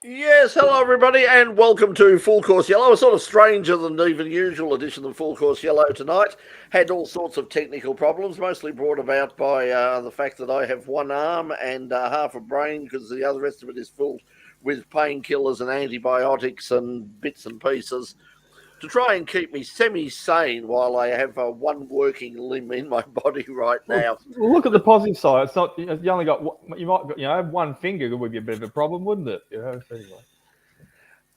Yes, hello everybody, and welcome to Full Course Yellow. A sort of stranger than even usual edition of Full Course Yellow tonight. Had all sorts of technical problems, mostly brought about by the fact that I have one arm and half a brain, because the other rest of it is filled with painkillers and antibiotics and bits and pieces to try and keep me semi-sane while I have one working limb in my body right Well, now. look at the positive side. It's not you only got you might have one finger would be a bit of a problem, wouldn't it? Anyway.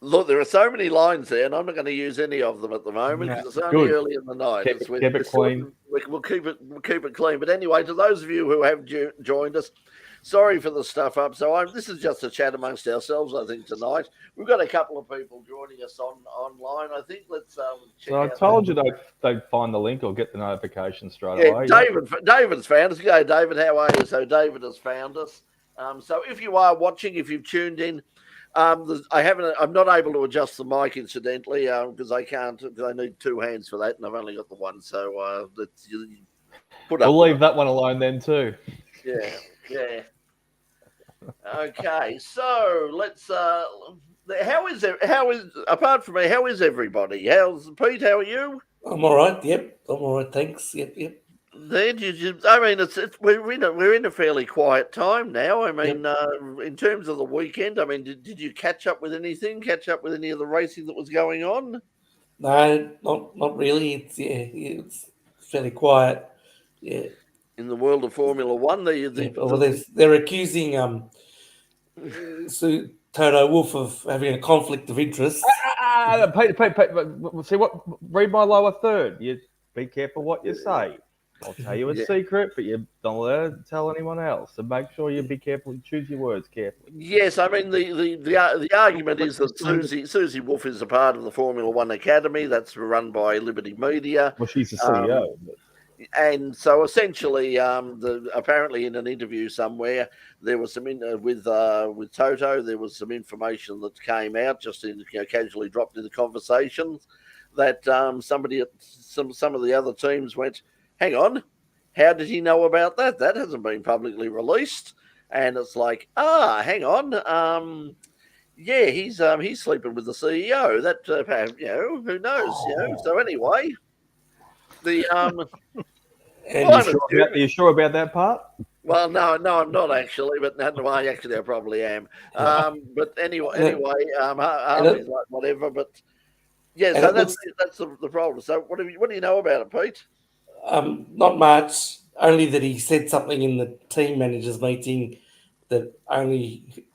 Look, there are so many lines there, and I'm not going to use any of them at the moment No, because it's only good. early in the night. Keep It's it, keep we're it clean. we'll keep it clean. But anyway, to those of you who have joined us, sorry for the stuff up. So this is just a chat amongst ourselves. I think tonight we've got a couple of people joining us online. I think let's check So I out that. told you they'd find the link or get the notification straight Yeah, away. David's found us. Go, David. How are you? So David has found us. So if you are watching, if you've tuned in. I'm not able to adjust the mic, incidentally, because I can't. Because I need two hands for that, and I've only got the one. So you put up. We'll With leave it. that one alone then too. Yeah, yeah. Okay, so let's. How is it? How is apart from me? How is everybody? How's Pete? How are you? I'm all right. Yep, I'm all right. Thanks. Yep. Then I mean, it's we're in a fairly quiet time now. I mean, Yep. in terms of the weekend, I mean, did you catch up with anything? Catch up with any of the racing that was going on? No, not really. It's fairly quiet. Yeah. In the world of Formula One. Well, they're accusing Sue Toto Wolff of having a conflict of interest. Pete, see what? Read my lower third. You be careful what you say. I'll tell you a secret, but you don't let it tell anyone else. So make sure you be careful and choose your words carefully. Yes, I mean the argument is that Susie Wolff is a part of the Formula One Academy that's run by Liberty Media. Well, she's the CEO. And so essentially, apparently in an interview somewhere, there was some with Toto. There was some information that came out, just casually dropped into conversations, that somebody at some of the other teams went, "Hang on, how did he know about that? That hasn't been publicly released." And it's like, hang on, yeah, he's sleeping with the CEO. That who knows, So anyway, the And well, Are you sure about that part? well, no, I'm not actually, but no, I probably am. But anyway, Harvey's like whatever. But yeah, so that's the problem. So what do you know about it, Pete? Not much. Only that he said something in the team managers meeting that only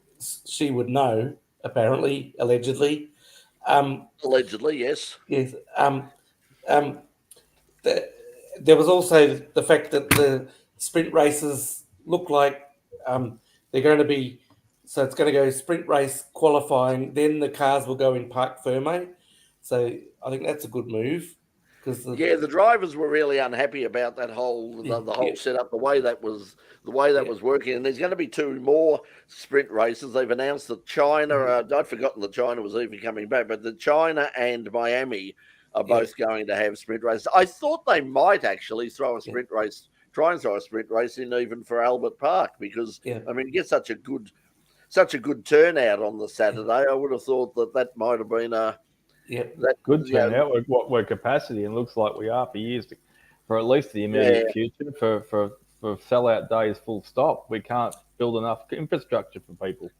she would know. Apparently, allegedly. Allegedly, yes. Yes. There was also the fact that the sprint races look like they're going to be. So it's going to go sprint race qualifying, then the cars will go in Parc Ferme. So I think that's a good move. The drivers were really unhappy about that whole setup, the way that was working. And there's going to be two more sprint races. They've announced that China. I'd forgotten that China was even coming back, but that China and Miami are both going to have sprint races. I thought they might actually throw a sprint race, try and throw a sprint race in even for Albert Park, because I mean, get such a good turnout on the Saturday. I would have thought that might have been a. Good turnout. We're capacity, and looks like we are for years, for at least the immediate future. For sellout days, full stop. We can't build enough infrastructure for people.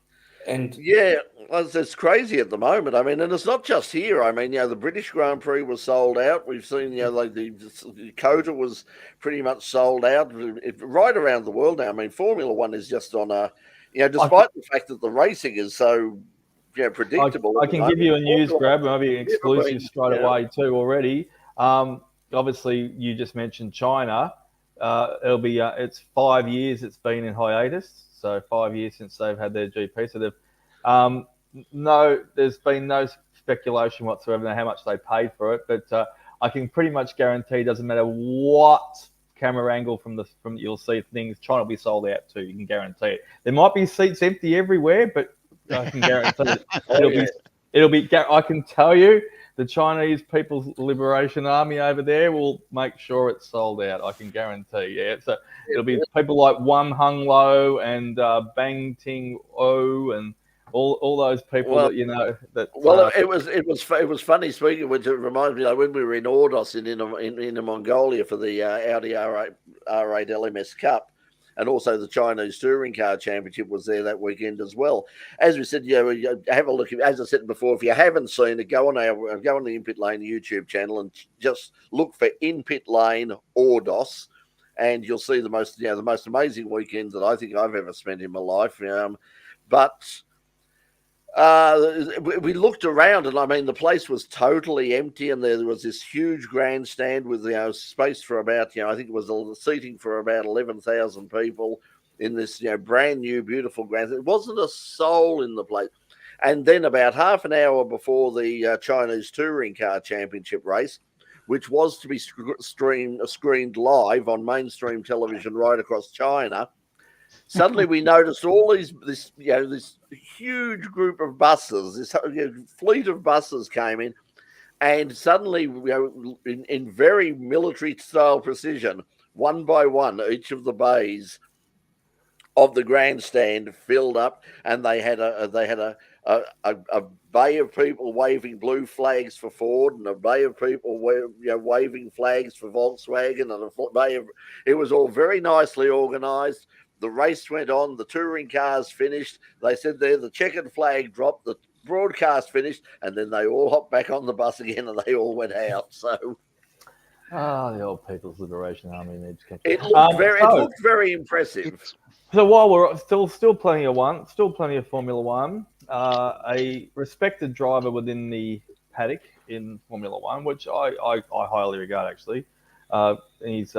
And it's crazy at the moment. I mean, and it's not just here. I mean, the British Grand Prix was sold out. We've seen, like the COTA was pretty much sold out right around the world now. I mean, Formula One is just on a, despite the fact that the racing is so predictable. I can give you a news grab, maybe an exclusive straight away too already. Obviously, you just mentioned China. It'll be it's 5 years it's been in hiatus, so 5 years since they've had their GP. So there's been no speculation whatsoever on how much they paid for it, but I can pretty much guarantee it doesn't matter what camera angle from you'll see things. China will be sold out too. You can guarantee it. There might be seats empty everywhere, but I can guarantee it'll be. I can tell you, the Chinese People's Liberation Army over there will make sure it's sold out. I can guarantee. Yeah, so it'll be people like Wam Hung Lo and Bang Ting O and All those people Well, that you know that. Well, it was funny speaking, which it reminds me like when we were in Ordos in Mongolia for the Audi R8 LMS Cup, and also the Chinese Touring Car Championship was there that weekend as well. As we said, have a look. As I said before, if you haven't seen it, go on the In Pit Lane YouTube channel and just look for In Pit Lane Ordos, and you'll see the most amazing weekend that I think I've ever spent in my life. But we looked around, and I mean, the place was totally empty, and there was this huge grandstand with space for about I think it was seating for about 11,000 people in this brand new beautiful grandstand. It wasn't a soul in the place. And then about half an hour before the Chinese Touring Car Championship race, which was to be screened live on mainstream television right across China. Suddenly, we noticed this huge group of buses, this fleet of buses came in, and suddenly, in very military style precision, one by one, each of the bays of the grandstand filled up, and they had a bay of people waving blue flags for Ford, and a bay of people waving flags for Volkswagen, and a bay of. It was all very nicely organised. The race went on. The touring cars finished. They said there the checkered flag dropped. The broadcast finished, and then they all hopped back on the bus again, and they all went out. So. The old People's Liberation Army needs. It looked very impressive. So while we're still plenty of Formula One, a respected driver within the paddock in Formula One, which I highly regard actually. He's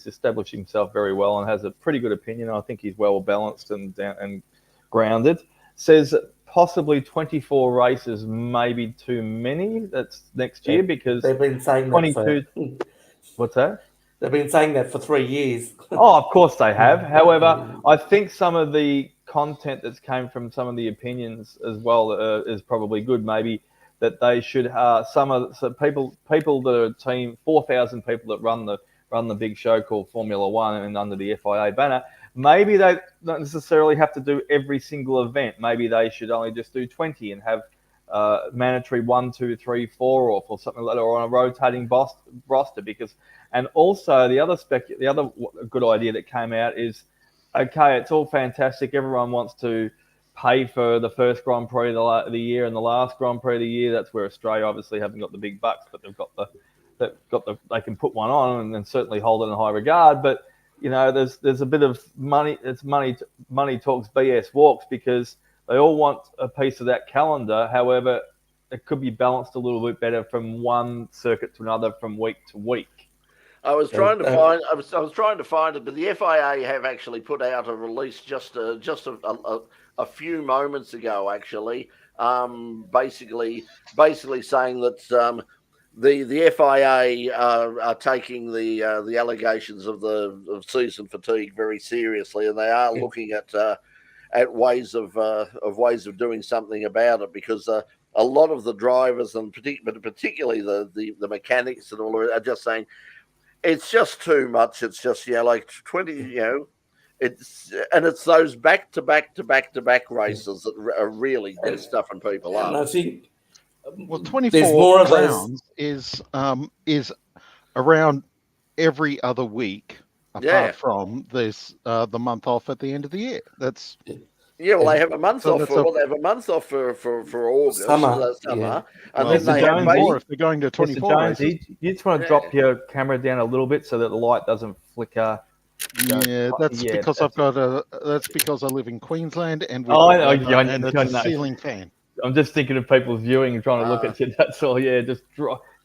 established himself very well and has a pretty good opinion. I think he's well balanced and grounded. Says that possibly 24 races may be too many. That's next year because they've been saying 22. What's that? They've been saying that for 3 years. Oh, of course they have. However, I think some of the content that's came from some of the opinions as well is probably good. Maybe that they should people that are a team 4,000 people that run the big show called Formula One and under the FIA banner. Maybe they don't necessarily have to do every single event. Maybe they should only just do 20 and have mandatory 1, 2, 3, 4 off or something like that, or on a rotating roster. Because, and also the other good idea that came out is, okay, it's all fantastic. Everyone wants to pay for the first Grand Prix of the year and the last Grand Prix of the year. That's where Australia obviously haven't got the big bucks, but they can put one on and certainly hold it in high regard. But there's a bit of money. It's money talks, BS walks, because they all want a piece of that calendar. However, it could be balanced a little bit better from one circuit to another, from week to week. I was trying to find. I was trying to find it, but the FIA have actually put out a release just a few moments ago. Actually, basically saying that the FIA are taking the allegations of season fatigue very seriously, and they are looking at ways of doing something about it, because a lot of the drivers and particularly the mechanics and all are just saying it's just too much. It's just like 20, it's those back to back races that are really stuffing people up. And I think 24 rounds is around every other week, apart from this the month off at the end of the year. That's well, they have a month off for August, summer, and then they have more if they're going to 24 Jones, races. You just want to drop your camera down a little bit so that the light doesn't flicker. That's because I live in Queensland and it's a ceiling fan. I'm just thinking of people's viewing and trying to look at you. That's all. Yeah,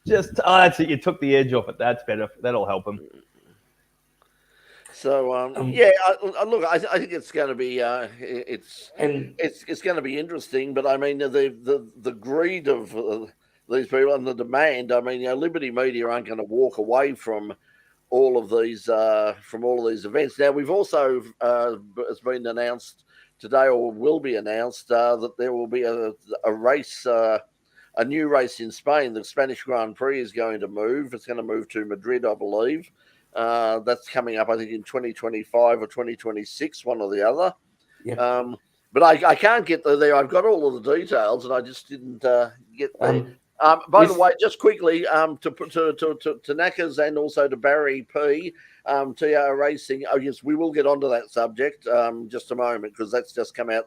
that's it. You took the edge off it. That's better. That'll help them. So look, I think it's going to be it's going to be interesting. But I mean, the greed of these people and the demand. I mean, Liberty Media aren't going to walk away from all of these events. Now, we've also it's been announced today, or will be announced, that there will be a race, a new race in Spain. The Spanish Grand Prix is going to move. It's going to move to Madrid, I believe. That's coming up, I think, in 2025 or 2026, one or the other. Yeah. but I can't get there. I've got all of the details, and I just didn't get there. By the way, just quickly, to Knackers and also to Barry P, TR Racing. Oh yes, we will get onto that subject just a moment, because that's just come out.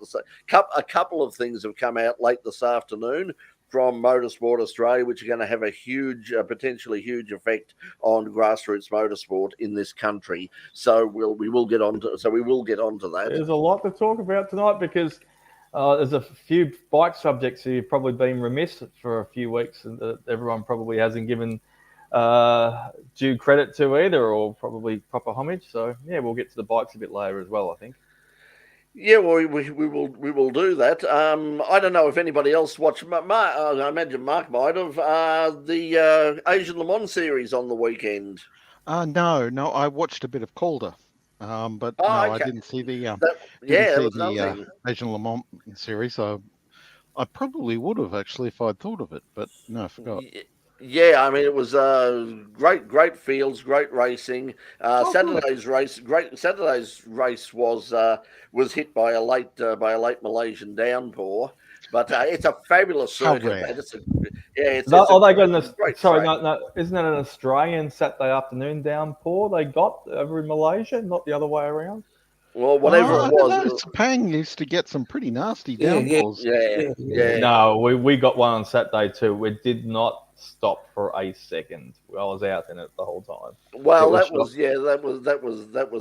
A couple of things have come out late this afternoon from Motorsport Australia, which are going to have a huge, potentially huge effect on grassroots motorsport in this country. So we will get on to that. There's a lot to talk about tonight, because there's a few bike subjects who have probably been remiss for a few weeks, and everyone probably hasn't given due credit to either, or probably proper homage. So yeah, we'll get to the bikes a bit later as well, I think. Yeah, well, we will do that. I don't know if anybody else watched. I imagine Mark might have the Asian Le Mans series on the weekend. No, I watched a bit of Calder, but no, okay. I didn't see the Asian Le Mans series. So I probably would have actually if I'd thought of it, but no, I forgot. Yeah, I mean, it was great fields, great racing. Saturday's race was hit by a late Malaysian downpour, but it's a fabulous circuit. Isn't it an Australian Saturday afternoon downpour they got over in Malaysia, not the other way around? Well, whatever it was. Sepang used to get some pretty nasty downpours. Yeah. No, we got one on Saturday too. It did not stop for a second. I was out in it the whole time. Well, that was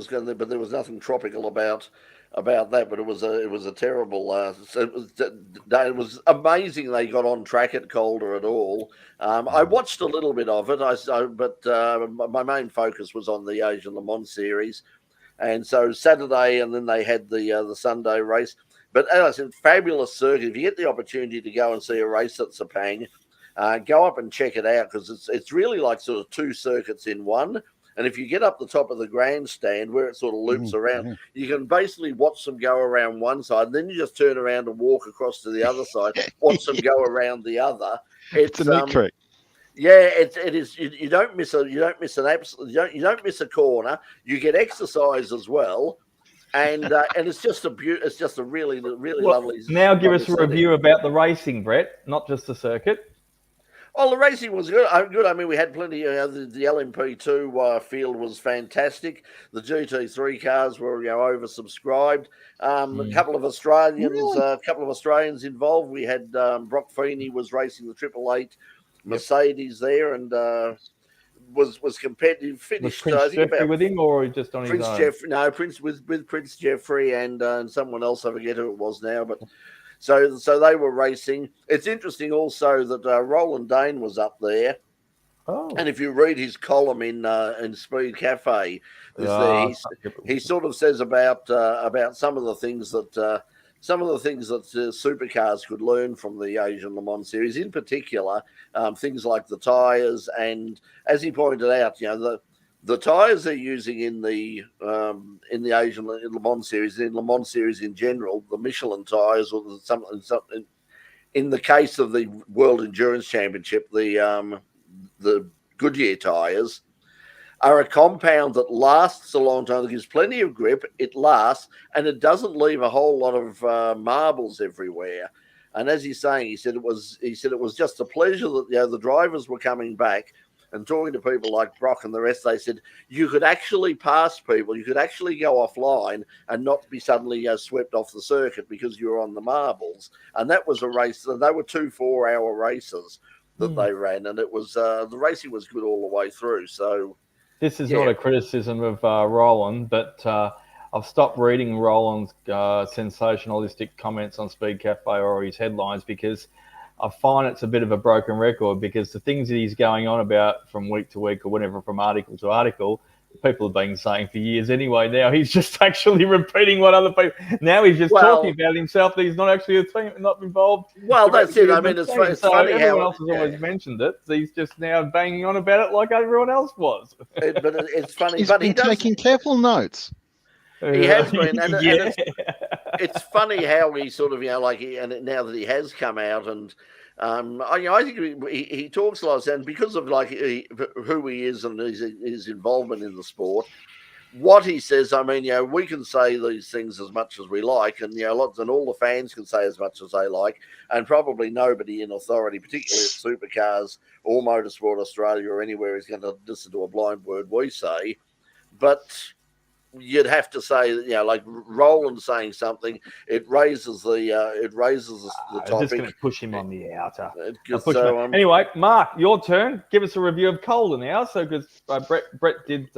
going to, but there was nothing tropical about that. But it was a terrible. It was amazing they got on track at Calder at all. I watched a little bit of it. But my main focus was on the Asian Le Mans series. And so Saturday, and then they had the Sunday race. But as I said, fabulous circuit. If you get the opportunity to go and see a race at Sepang, go up and check it out, because it's really like sort of two circuits in one. And if you get up the top of the grandstand where it sort of loops around, you can basically watch them go around one side, and then you just turn around and walk across to the other side, watch them go around the other. It's a neat trick. Yeah, it is. You don't miss a corner. You get exercise as well, and it's just a really lovely. Now give us a review about the racing, Brett, not just the circuit. Well, the racing was good. I mean, we had plenty. The LMP2 field was fantastic. The GT3 cars were oversubscribed. A couple of Australians involved. We had Brock Feeney was racing the 888 Mercedes there, and was competitive. Finished. Was Prince Jeffrey with him, or just on Prince his own? Jeffrey? No, Prince with Prince Jeffrey and someone else. I forget who it was now, but. So they were racing. It's interesting also that Roland Dane was up there. Oh. And if you read his column in Speed Cafe, he sort of says about some of the things that supercars could learn from the Asian Le Mans series, in particular things like the tyres, and as he pointed out, the tyres they're using in the Asian Le Mans series, in Le Mans series in general, the Michelin tyres, or something. In the case of the World Endurance Championship, the Goodyear tyres are a compound that lasts a long time. It gives plenty of grip. It lasts, and it doesn't leave a whole lot of marbles everywhere. And as he's saying, he said it was just a pleasure that the drivers were coming back. And talking to people like Brock and the rest, they said you could actually pass people. You could actually go offline and not be suddenly swept off the circuit because you were on the marbles. And that was a race. They were 2 4-hour races that they ran, and it was the racing was good all the way through. So this is not a criticism of Roland, but I've stopped reading Roland's sensationalistic comments on Speed Cafe or his headlines, because I find it's a bit of a broken record, because the things that he's going on about from week to week or whatever, from article to article, people have been saying for years anyway. Now he's just actually repeating what other people. Now he's just talking about himself, that he's not actually a team, not involved. Well, that's it. I mean, it's funny how everyone else has always mentioned it. He's just now banging on about it like everyone else was. But it's funny. He's been taking careful notes. He has been, and it's funny how he sort of, and now that he has come out, and I think he talks a lot, and because of who he is and his involvement in the sport, what he says, I mean, we can say these things as much as we like, and lots and all the fans can say as much as they like, and probably nobody in authority, particularly at Supercars or Motorsport Australia or anywhere, is going to listen to a blind word we say. But you'd have to say, like Roland saying something, it raises the topic. Just going to push him on the outer. So, anyway, Mark, your turn. Give us a review of Calder now. So because Brett did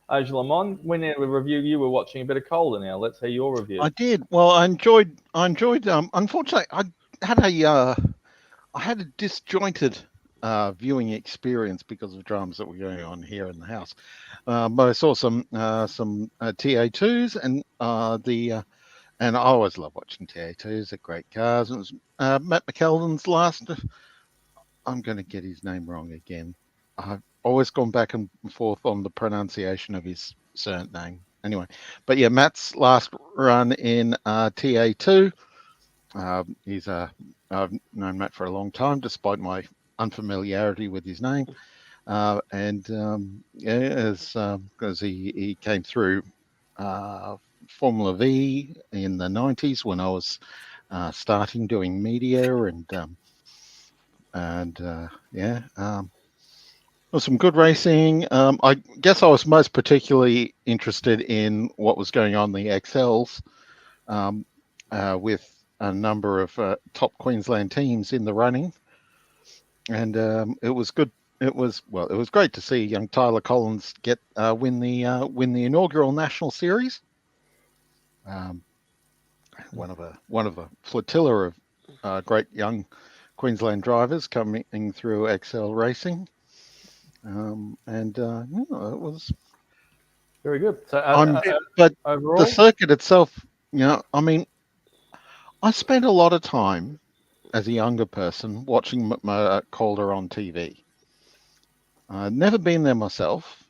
Age Le Mans, when we review, you were watching a bit of Calder now. Let's hear your review. I did. Well, I enjoyed. Unfortunately, I had a disjointed viewing experience because of dramas that were going on here in the house. But I saw some TA2s and and I always love watching TA2s. They're great cars. It was Matt McKeldin's last. I'm going to get his name wrong again. I've always gone back and forth on the pronunciation of his surname. Anyway, but yeah, Matt's last run in TA2. I've known Matt for a long time, despite my unfamiliarity with his name. Because he came through Formula V in the 90s when I was starting doing media, was some good racing. I guess I was most particularly interested in what was going on in the XLs with a number of top Queensland teams in the running, and it was good. It was great to see young Tyler Collins get win the inaugural national series. One of a flotilla of great young Queensland drivers coming through XL Racing, it was very good. So, but overall, the circuit itself, I mean, I spent a lot of time as a younger person watching Calder on TV. I've never been there myself.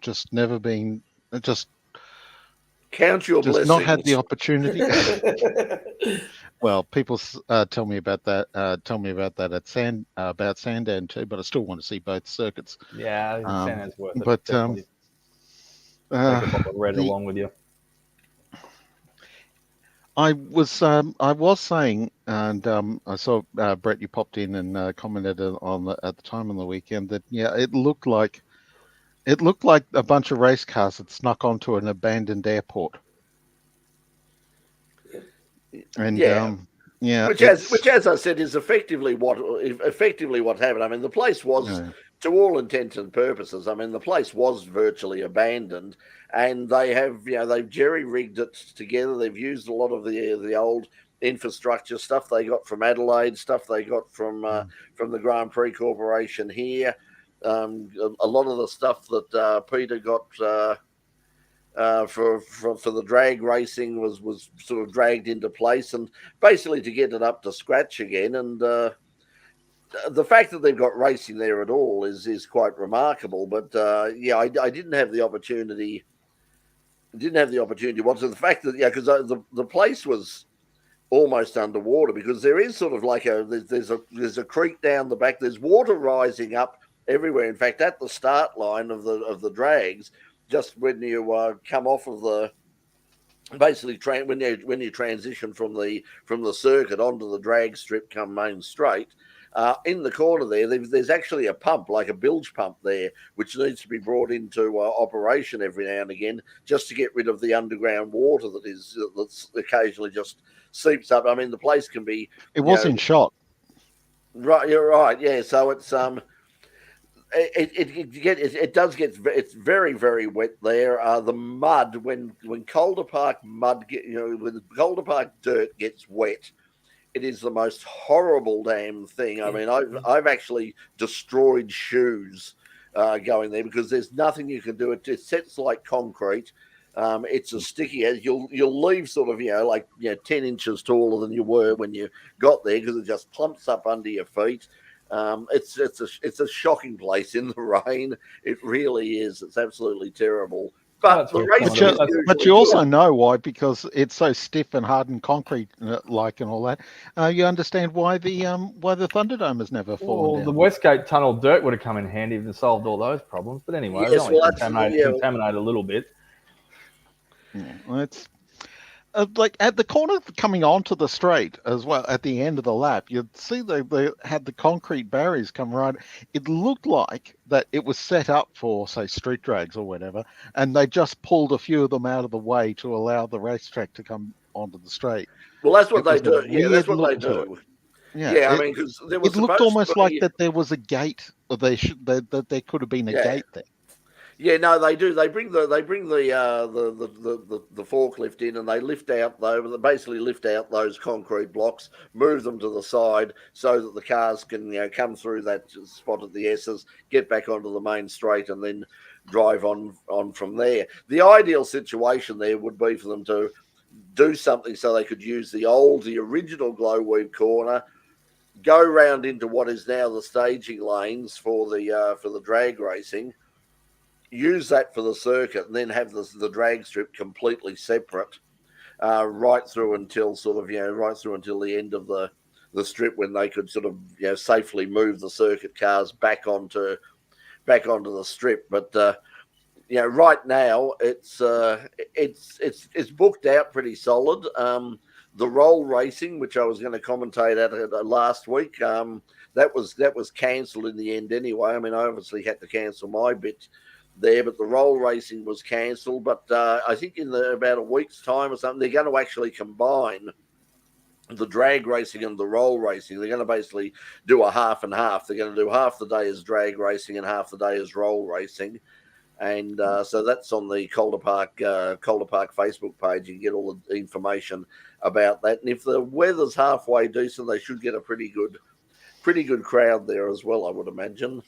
Just never been. Just count your blessings. Not had the opportunity. Well, people tell me about that. At Sandown too, but I still want to see both circuits. Yeah, Sandown's worth it. But take a bottle of red along with you. I was saying, and I saw Brett, you popped in and commented on at the time on the weekend that it looked like a bunch of race cars had snuck onto an abandoned airport. And which as I said is effectively what happened. I mean, the place was, to all intents and purposes, I mean, the place was virtually abandoned, and they have, they've jerry-rigged it together. They've used a lot of the old infrastructure stuff they got from Adelaide, stuff they got from the Grand Prix Corporation here. A lot of the stuff that Peter got for the drag racing was sort of dragged into place, and basically to get it up to scratch again. And the fact that they've got racing there at all is quite remarkable. But I didn't have the opportunity. Well, so the fact that because the place was almost underwater, because there is sort of like there's a creek down the back. There's water rising up everywhere. In fact, at the start line of the drags, just when you come off of the basically when you transition from the circuit onto the drag strip, come main straight. In the corner there's actually a pump, like a bilge pump there, which needs to be brought into operation every now and again, just to get rid of the underground water that's occasionally just seeps up. I mean, the place can be. It was in shot. Right, you're right. Yeah, so it's it's very, very wet there. The mud when Calder Park mud when Calder Park dirt gets wet, it is the most horrible damn thing. I mean, I've actually destroyed shoes going there, because there's nothing you can do. It sets like concrete. It's as sticky as you'll leave sort of 10 inches taller than you were when you got there, because it just clumps up under your feet. It's a shocking place in the rain. It really is. It's absolutely terrible. But but you also know why, because it's so stiff and hardened concrete like and all that. You understand why the Thunderdome has never fallen down. The Westgate Tunnel dirt would have come in handy and solved all those problems. But anyway, it's only contaminated a little bit. It's like at the corner coming onto the straight as well. At the end of the lap, you'd see they had the concrete barriers come right. It looked like that it was set up for, say, street drags or whatever, and they just pulled a few of them out of the way to allow the racetrack to come onto the straight. Well, that's what they do. Yeah, that's what they do. Yeah, I mean, because there was it looked almost like that there was a gate, or that there could have been a gate there. Yeah, no, they do. They bring the forklift in, and they basically lift out those concrete blocks, move them to the side so that the cars can come through that spot at the S's, get back onto the main straight, and then drive on from there. The ideal situation there would be for them to do something so they could use the original Glowweed corner, go round into what is now the staging lanes for the drag racing, use that for the circuit, and then have the drag strip completely separate, right through until the end of the strip, when they could sort of safely move the circuit cars back onto the strip. But right now it's booked out pretty solid. The roll racing, which I was going to commentate at last week, that was cancelled in the end anyway. I mean, I obviously had to cancel my bit there, but the roll racing was cancelled. But I think in about a week's time or something, they're going to actually combine the drag racing and the roll racing. They're going to basically do a half and half. They're going to do half the day as drag racing and half the day as roll racing. And so that's on the Calder Park Facebook page. You can get all the information about that. And if the weather's halfway decent, they should get a pretty good crowd there as well, I would imagine.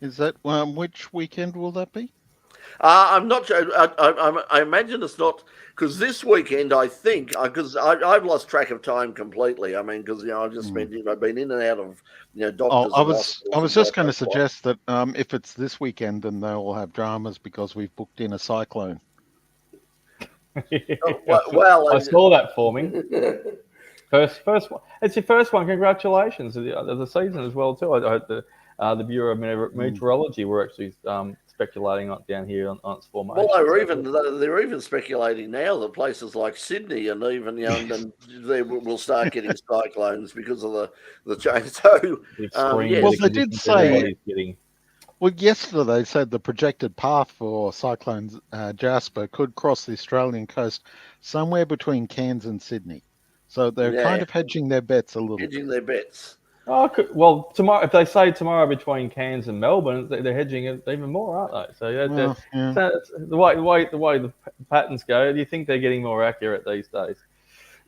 Is that which weekend will that be? I'm not sure. I imagine it's not, because this weekend, I think, because I've lost track of time completely. I mean, because I've just been in and out of doctors. I was just going to suggest that if it's this weekend, then they will have dramas because we've booked in a cyclone. Well, I saw that forming. First one. It's your first one. Congratulations of the season as well too. I hope the Bureau of Meteorology were actually speculating on down here on its formation. Well, they're even speculating now that places like Sydney and even and they will start getting cyclones because of the change. So well, they did say. Well, yesterday they said the projected path for Cyclone Jasper could cross the Australian coast somewhere between Cairns and Sydney. So they're kind of hedging their bets a little. Hedging their bets. Oh, well, tomorrow, if they say tomorrow between Cairns and Melbourne, they're hedging it even more, aren't they? So the way the patterns go, do you think they're getting more accurate these days?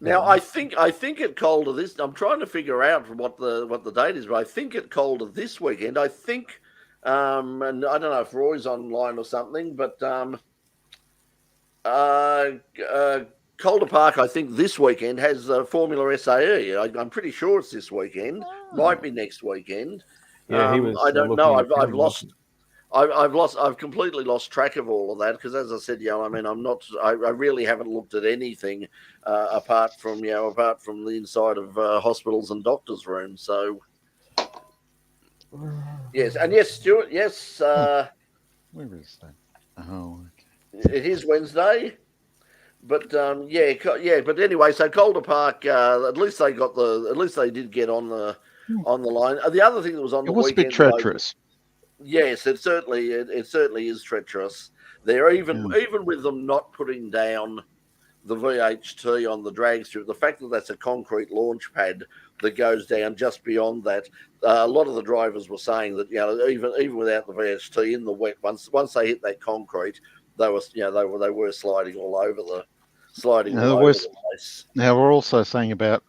Now, I think at Calder this. I'm trying to figure out what the date is, but I think at Calder this weekend. I think, and I don't know if Roy's online or something, but Calder Park, I think this weekend has Formula SAE. I'm pretty sure it's this weekend. Might be next weekend. Yeah, he was. I don't know. I've completely lost track of all of that because, as I said, I mean, I really haven't looked at anything apart from the inside of hospitals and doctors' rooms. So, yes, and yes, Stuart, yes. Where is that? Oh, okay. It is Wednesday. But but anyway, so Calder Park, at least they did get on the line. The other thing that was on the weekend, it was a bit treacherous. Yes, it certainly is treacherous. They're even with them not putting down the VHT on the drag strip, the fact that that's a concrete launch pad that goes down just beyond that. A lot of the drivers were saying that even without the VHT in the wet, once they hit that concrete, they were sliding all over the place. Now we're also saying about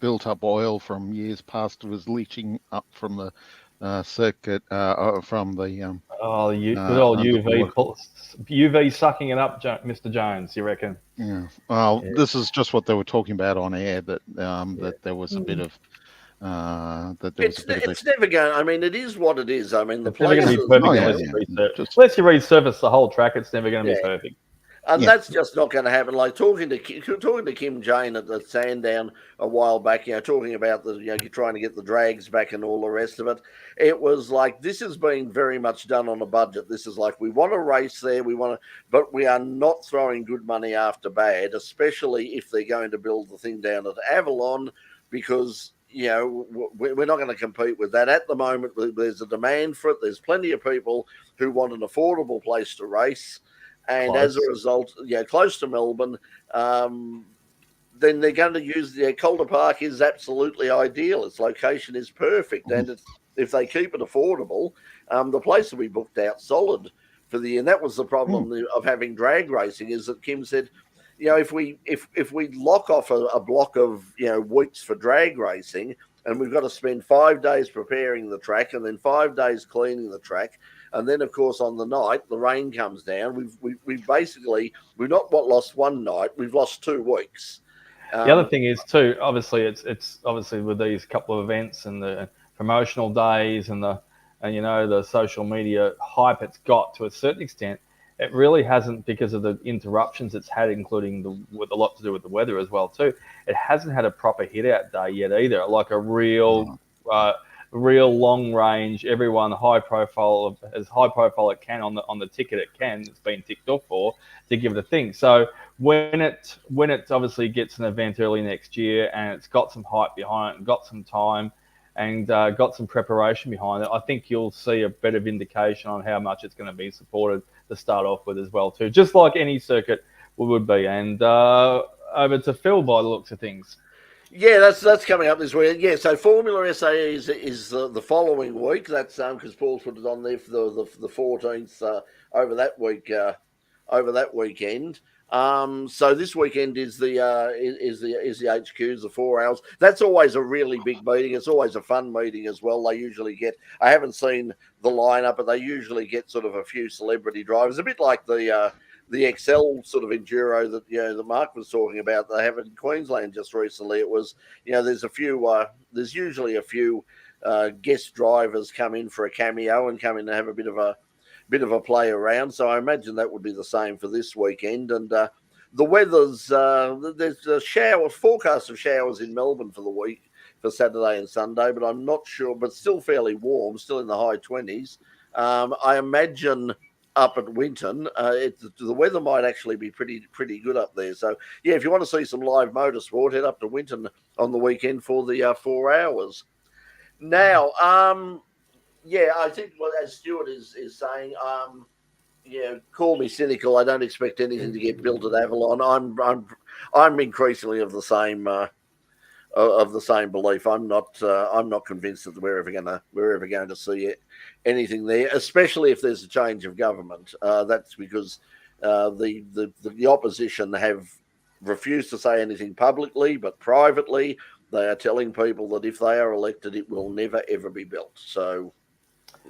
built up oil from years past was leaching up from the circuit from the good old UV sucking it up, Mr. Jones. You reckon? Yeah. Well, this is just what they were talking about on air, that there was a bit of. It's never going. I mean, it is what it is. I mean, the place is never going to be perfect unless you resurface the whole track. It's never going to be perfect. And that's just not going to happen. Like talking to Kim Jane at the Sandown a while back, talking about you're trying to get the drags back and all the rest of it. It was like, this is being very much done on a budget. This is like, we want to race there, but we are not throwing good money after bad, especially if they're going to build the thing down at Avalon, because we're not going to compete with that at the moment. There's a demand for it. There's plenty of people who want an affordable place to race. And as a result, close to Melbourne, then they're going to use Calder Park is absolutely ideal. Its location is perfect. And if they keep it affordable, the place will be booked out solid for the year. And that was the problem of having drag racing, is that Kim said, if we lock off a block of weeks for drag racing, and we've got to spend 5 days preparing the track and then 5 days cleaning the track, and then of course on the night the rain comes down, we've basically not lost one night, we've lost 2 weeks. The other thing is too, obviously it's obviously with these couple of events and the promotional days and the social media hype it's got, to a certain extent, it really hasn't, because of the interruptions it's had, including with a lot to do with the weather as well too. It hasn't had a proper hit out day yet either, like a real long range, everyone as high profile it can on the ticket it can, it's been ticked off for, to give it a thing. So when it obviously gets an event early next year and it's got some hype behind it and got some time and got some preparation behind it, I think you'll see a better vindication on how much it's going to be supported to start off with as well too, just like any circuit would be. And over to Phil by the looks of things. Yeah, that's coming up this week. Yeah, so Formula SA is the following week. That's because Paul's put it on there for the 14th over that week, over that weekend. So this weekend is the HQs, the 4 hours. That's always a really big meeting. It's always a fun meeting as well. They usually get, I haven't seen the lineup, but they usually get sort of a few celebrity drivers, a bit like the XL sort of enduro that Mark was talking about. They have in Queensland just recently. It was there's usually a few guest drivers come in for a cameo and come in to have a bit of a play around. So I imagine that would be the same for this weekend. And the weather's there's a forecast of showers in Melbourne for the week, for Saturday and Sunday, but I'm not sure. But still fairly warm, still in the high 20s. I imagine up at Winton, the weather might actually be pretty good up there. So yeah, if you want to see some live motorsport, head up to Winton on the weekend for the 4 hours. Now, I think as Stuart is saying, call me cynical. I don't expect anything to get built at Avalon. I'm increasingly of the same belief. I'm not convinced that we're ever going to see anything there, especially if there's a change of government. That's because the opposition have refused to say anything publicly, but privately they are telling people that if they are elected, it will never ever be built. So.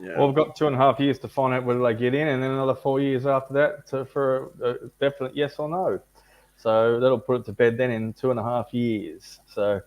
Yeah. Well, we've got 2.5 years to find out whether they get in, and then another 4 years after that for a definite yes or no. So that'll put it to bed then in 2.5 years. So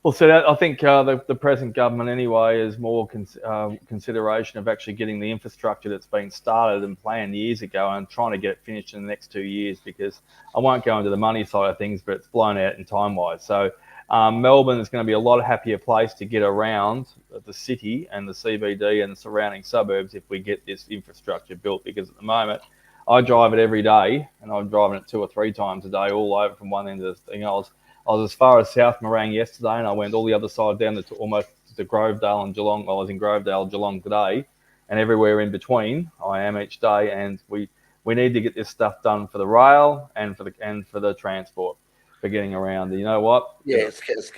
we'll see. I think the present government anyway is more consideration of actually getting the infrastructure that's been started and planned years ago and trying to get it finished in the next 2 years, because I won't go into the money side of things, but it's blown out in time-wise. So Melbourne is going to be a lot happier place to get around the city and the CBD and the surrounding suburbs if we get this infrastructure built, because at the moment I drive it every day and I'm driving it 2 or 3 times a day all over from one end to the thing. I was as far as South Morang yesterday, and I went all the other side down to almost to Grovedale and Geelong. I was in Grovedale, Geelong today, and everywhere in between I am each day. And we need to get this stuff done for the rail and for the transport, for getting around. You know what? Yeah, it's chaos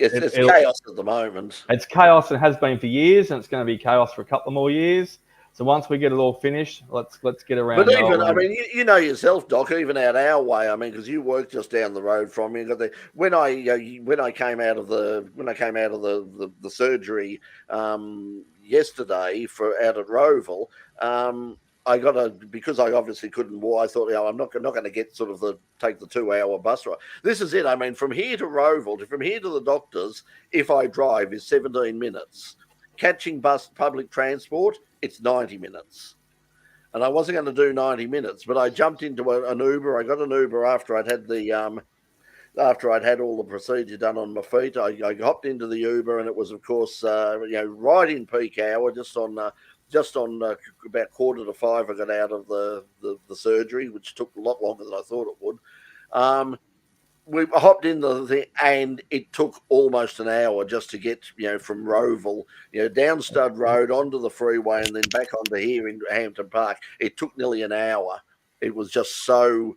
at the moment. It's chaos, and has been for years, and it's going to be chaos for a couple more years. So once we get it all finished, let's get around. But even, I mean, you know yourself, Doc, even out our way. I mean, because you work just down the road from me. When I came out of the surgery yesterday out at Roval, because I obviously couldn't walk. I thought, I'm not going to get take the 2-hour bus ride. This is it. I mean, from here to Roval, from here to the doctors, if I drive, is 17 minutes. Catching public transport, it's 90 minutes. and I wasn't going to do 90 minutes, but I jumped into an Uber. I got an Uber after I'd had all the procedure done on my feet. I hopped into the Uber, and it was, of course, right in peak hour, just on about 4:45. I got out of the surgery, which took a lot longer than I thought it would. We hopped in the thing, and it took almost an hour just to get, from Roval, down Stud Road onto the freeway and then back onto here in Hampton Park. It took nearly an hour. It was just so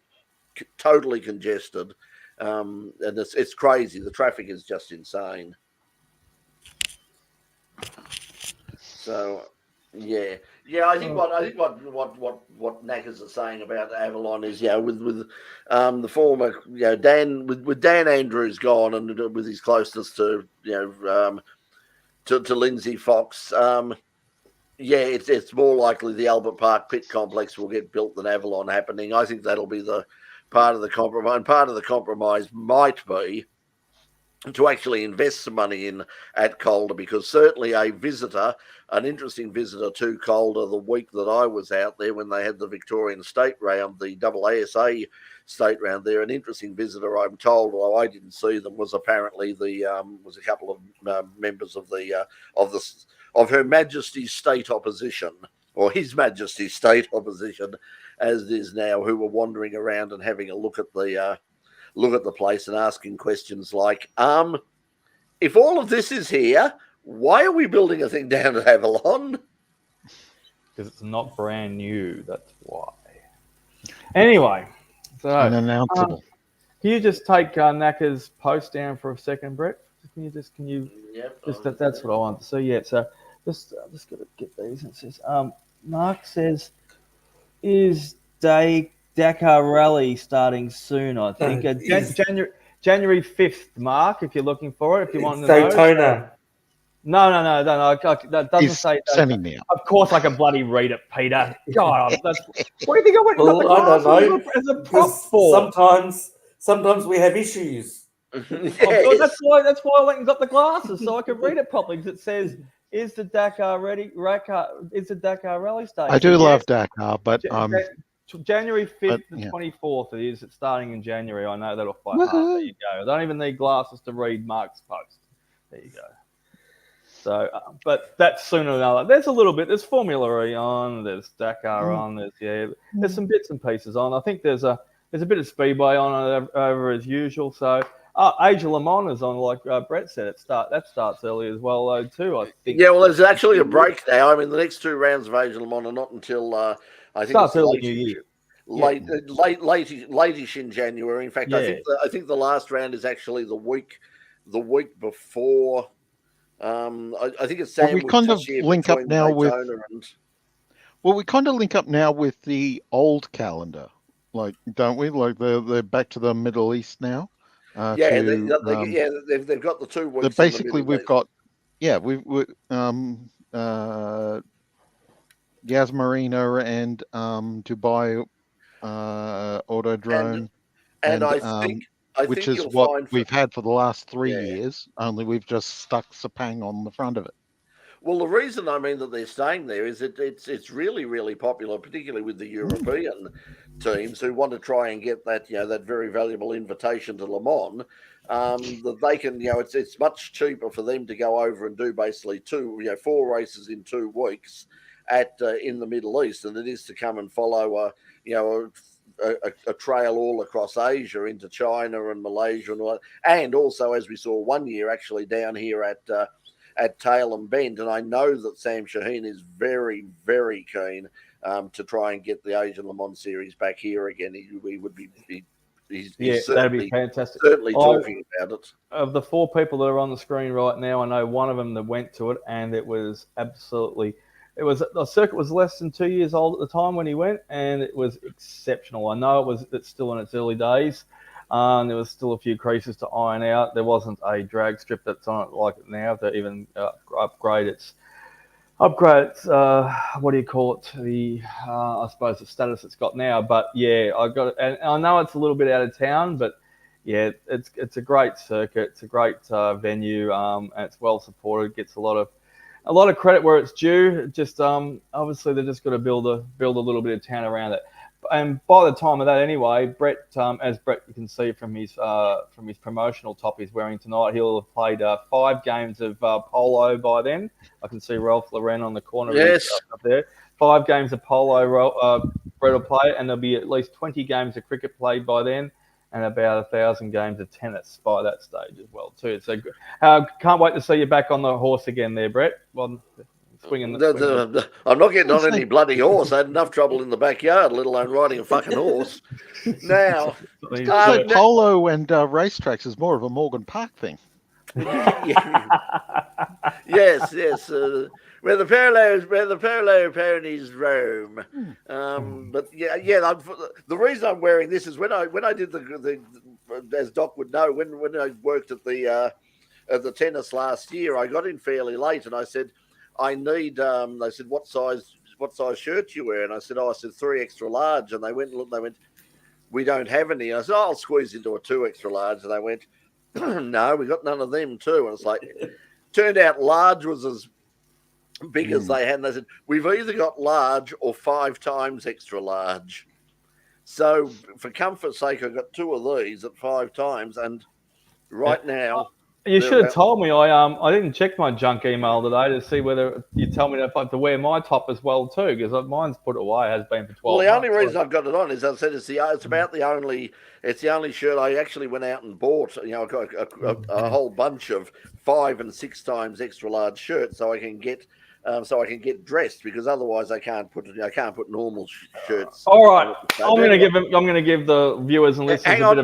totally congested, and it's crazy. The traffic is just insane. So. Yeah. I think what Knackers are saying about Avalon is, with the former, Dan, with Dan Andrews gone, and with his closeness to to Lindsay Fox, it's more likely the Albert Park pit complex will get built than Avalon happening. I think that'll be the part of the compromise. And part of the compromise might be to actually invest some money in at Calder, because certainly an interesting visitor to Calder the week that I was out there when they had the Victorian State Round, the AASA State Round there, an interesting visitor, I'm told, although I didn't see them, was apparently was a couple of members of Her Majesty's State Opposition, or His Majesty's State Opposition, as it is now, who were wandering around and having a look at the place and asking questions like, if all of this is here, why are we building a thing down at Avalon? Because it's not brand new, that's why. Anyway, so unannounceable. Can you just take Knacker's post down for a second, Brett? Can you? Yep. That's what I want to see. Yeah. So just got to get these. It says, Mark says, is Dakar Rally starting soon? I think January 5th, Mark. If you're looking for it, if you want to know. Daytona. No. That doesn't say. Sending me up. Of course, I can bloody read it, Peter. God, what do you think I went? Well, I don't know. As a prop for? Sometimes we have issues. Yes. That's why I went and got the glasses so I can read it properly, because it says, "Is the Dakar ready? Is the Dakar Rally starting?" I do love Dakar, but January 5th to 24th it is. It's starting in January. I know that'll fight hard. There you go. I don't even need glasses to read Mark's post. There you go. So, but that's sooner than later. There's a little bit. There's Formula E on. There's Dakar on. There's some bits and pieces on. I think there's a bit of Speedway on over as usual. So, Age of Le Mans is on, like Brett said. That starts early as well, though, too, I think. Yeah, well, there's actually a break now. I mean, the next two rounds of Age of Le Mans are not until I think starts early New Year. Late-ish in January. In fact, I think the last round is actually the week before. I think it's we kind of link up now with. Well, we kind of link up now with the old calendar, like, don't we? Like they're back to the Middle East now. They've got the 2 weeks. Basically, we've got Yas Marina and Dubai Autodrome, and I think which is what we've had for the last 3 years. Only we've just stuck Sepang on the front of it. Well, the reason that they're staying there is that it's really, really popular, particularly with the European teams who want to try and get that that very valuable invitation to Le Mans. That they can it's much cheaper for them to go over and do basically 4 races in 2 weeks in the Middle East than it is to come and follow a trail all across Asia into China and Malaysia and all that. And also, as we saw one year, actually down here at Tailem Bend, and I know that Sam Shaheen is very, very keen to try and get the Asian Le Mans series back here again. He would be. That'd be fantastic. Certainly talking about it. Of the 4 people that are on the screen right now, I know one of them that went to it, and it was absolutely. The circuit was less than 2 years old at the time when he went, and it was exceptional. I know it's still in its early days. There was still a few creases to iron out. There wasn't a drag strip that's on it like it now to even upgrade its what do you call it? I suppose the status it's got now. But yeah, I got it, and I know it's a little bit out of town, but yeah, it's a great circuit. It's a great venue, and it's well supported. Gets a lot of a lot of credit where it's due. Just obviously they're just got to build a little bit of town around it. And by the time of that, anyway, Brett, as Brett you can see from his promotional top he's wearing tonight, he'll have played 5 games of polo by then. I can see Ralph Lauren on the corner up there. 5 games of polo, Brett will play, and there'll be at least 20 games of cricket played by then, and about 1,000 games of tennis by that stage as well too. So can't wait to see you back on the horse again there, Brett. Well, swinging I'm not getting on any bloody horse. I had enough trouble in the backyard, let alone riding a fucking horse. Now, polo and racetracks is more of a Morgan Park thing. Yes. Where the parallel ponies roam. But the reason I'm wearing this is when I did the as Doc would know, when I worked at the tennis last year, I got in fairly late, and I said, I need. They said, what size shirt you wear? And I said, 3 extra large. And they went, we don't have any. I said, I'll squeeze into a 2 extra large. And they went, no, we got none of them too. And it's like, turned out large was as big as they had. And they said, we've either got large or 5 times extra large. So for comfort's sake, I got 2 of these at 5 times. And right now, you should have told me. I didn't check my junk email today to see whether you tell me if I have to wear my top as well too, because mine's put away, has been for 12 Well, the months. only reason I've got it on is, as I said, it's the only shirt I actually went out and bought. You know, I got a whole bunch of 5 and 6 times extra large shirts, so I can get dressed, because otherwise I can't put normal shirts. All right, I'm going to give the viewers and listeners hang on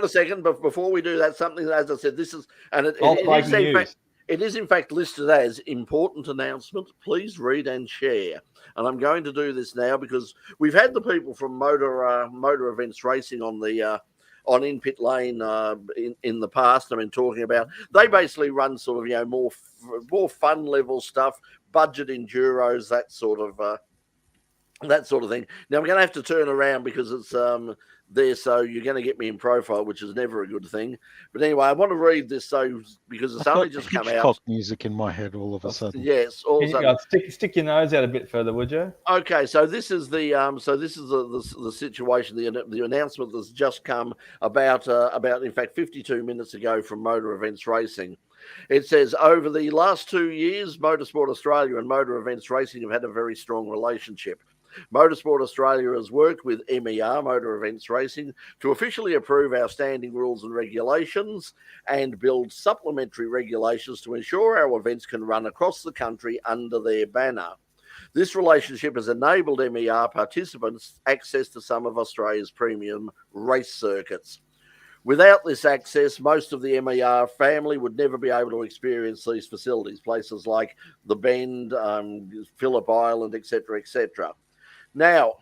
a second. But before we do that, something, as I said, this is, and it is in fact listed as important announcement. Please read and share. And I'm going to do this now because we've had the people from Motor Events Racing on In Pit Lane in the past. I mean, talking about, they basically run sort of, more fun level stuff, budget enduros, that sort of thing. Now I'm going to have to turn around because it's there, so you're going to get me in profile, which is never a good thing. But anyway, I want to read this because it's only just come out. Music in my head all of a sudden. Yes. Stick your nose out a bit further, would you? Okay, so this is the situation, the announcement that's just come about in fact 52 minutes ago from Motor Events Racing. It says, over the last 2 years, Motorsport Australia and Motor Events Racing have had a very strong relationship. Motorsport Australia has worked with MER, Motor Events Racing, to officially approve our standing rules and regulations and build supplementary regulations to ensure our events can run across the country under their banner. This relationship has enabled MER participants access to some of Australia's premium race circuits. Without this access, most of the MER family would never be able to experience these facilities, places like the Bend, Phillip Island, etc., etc. Now,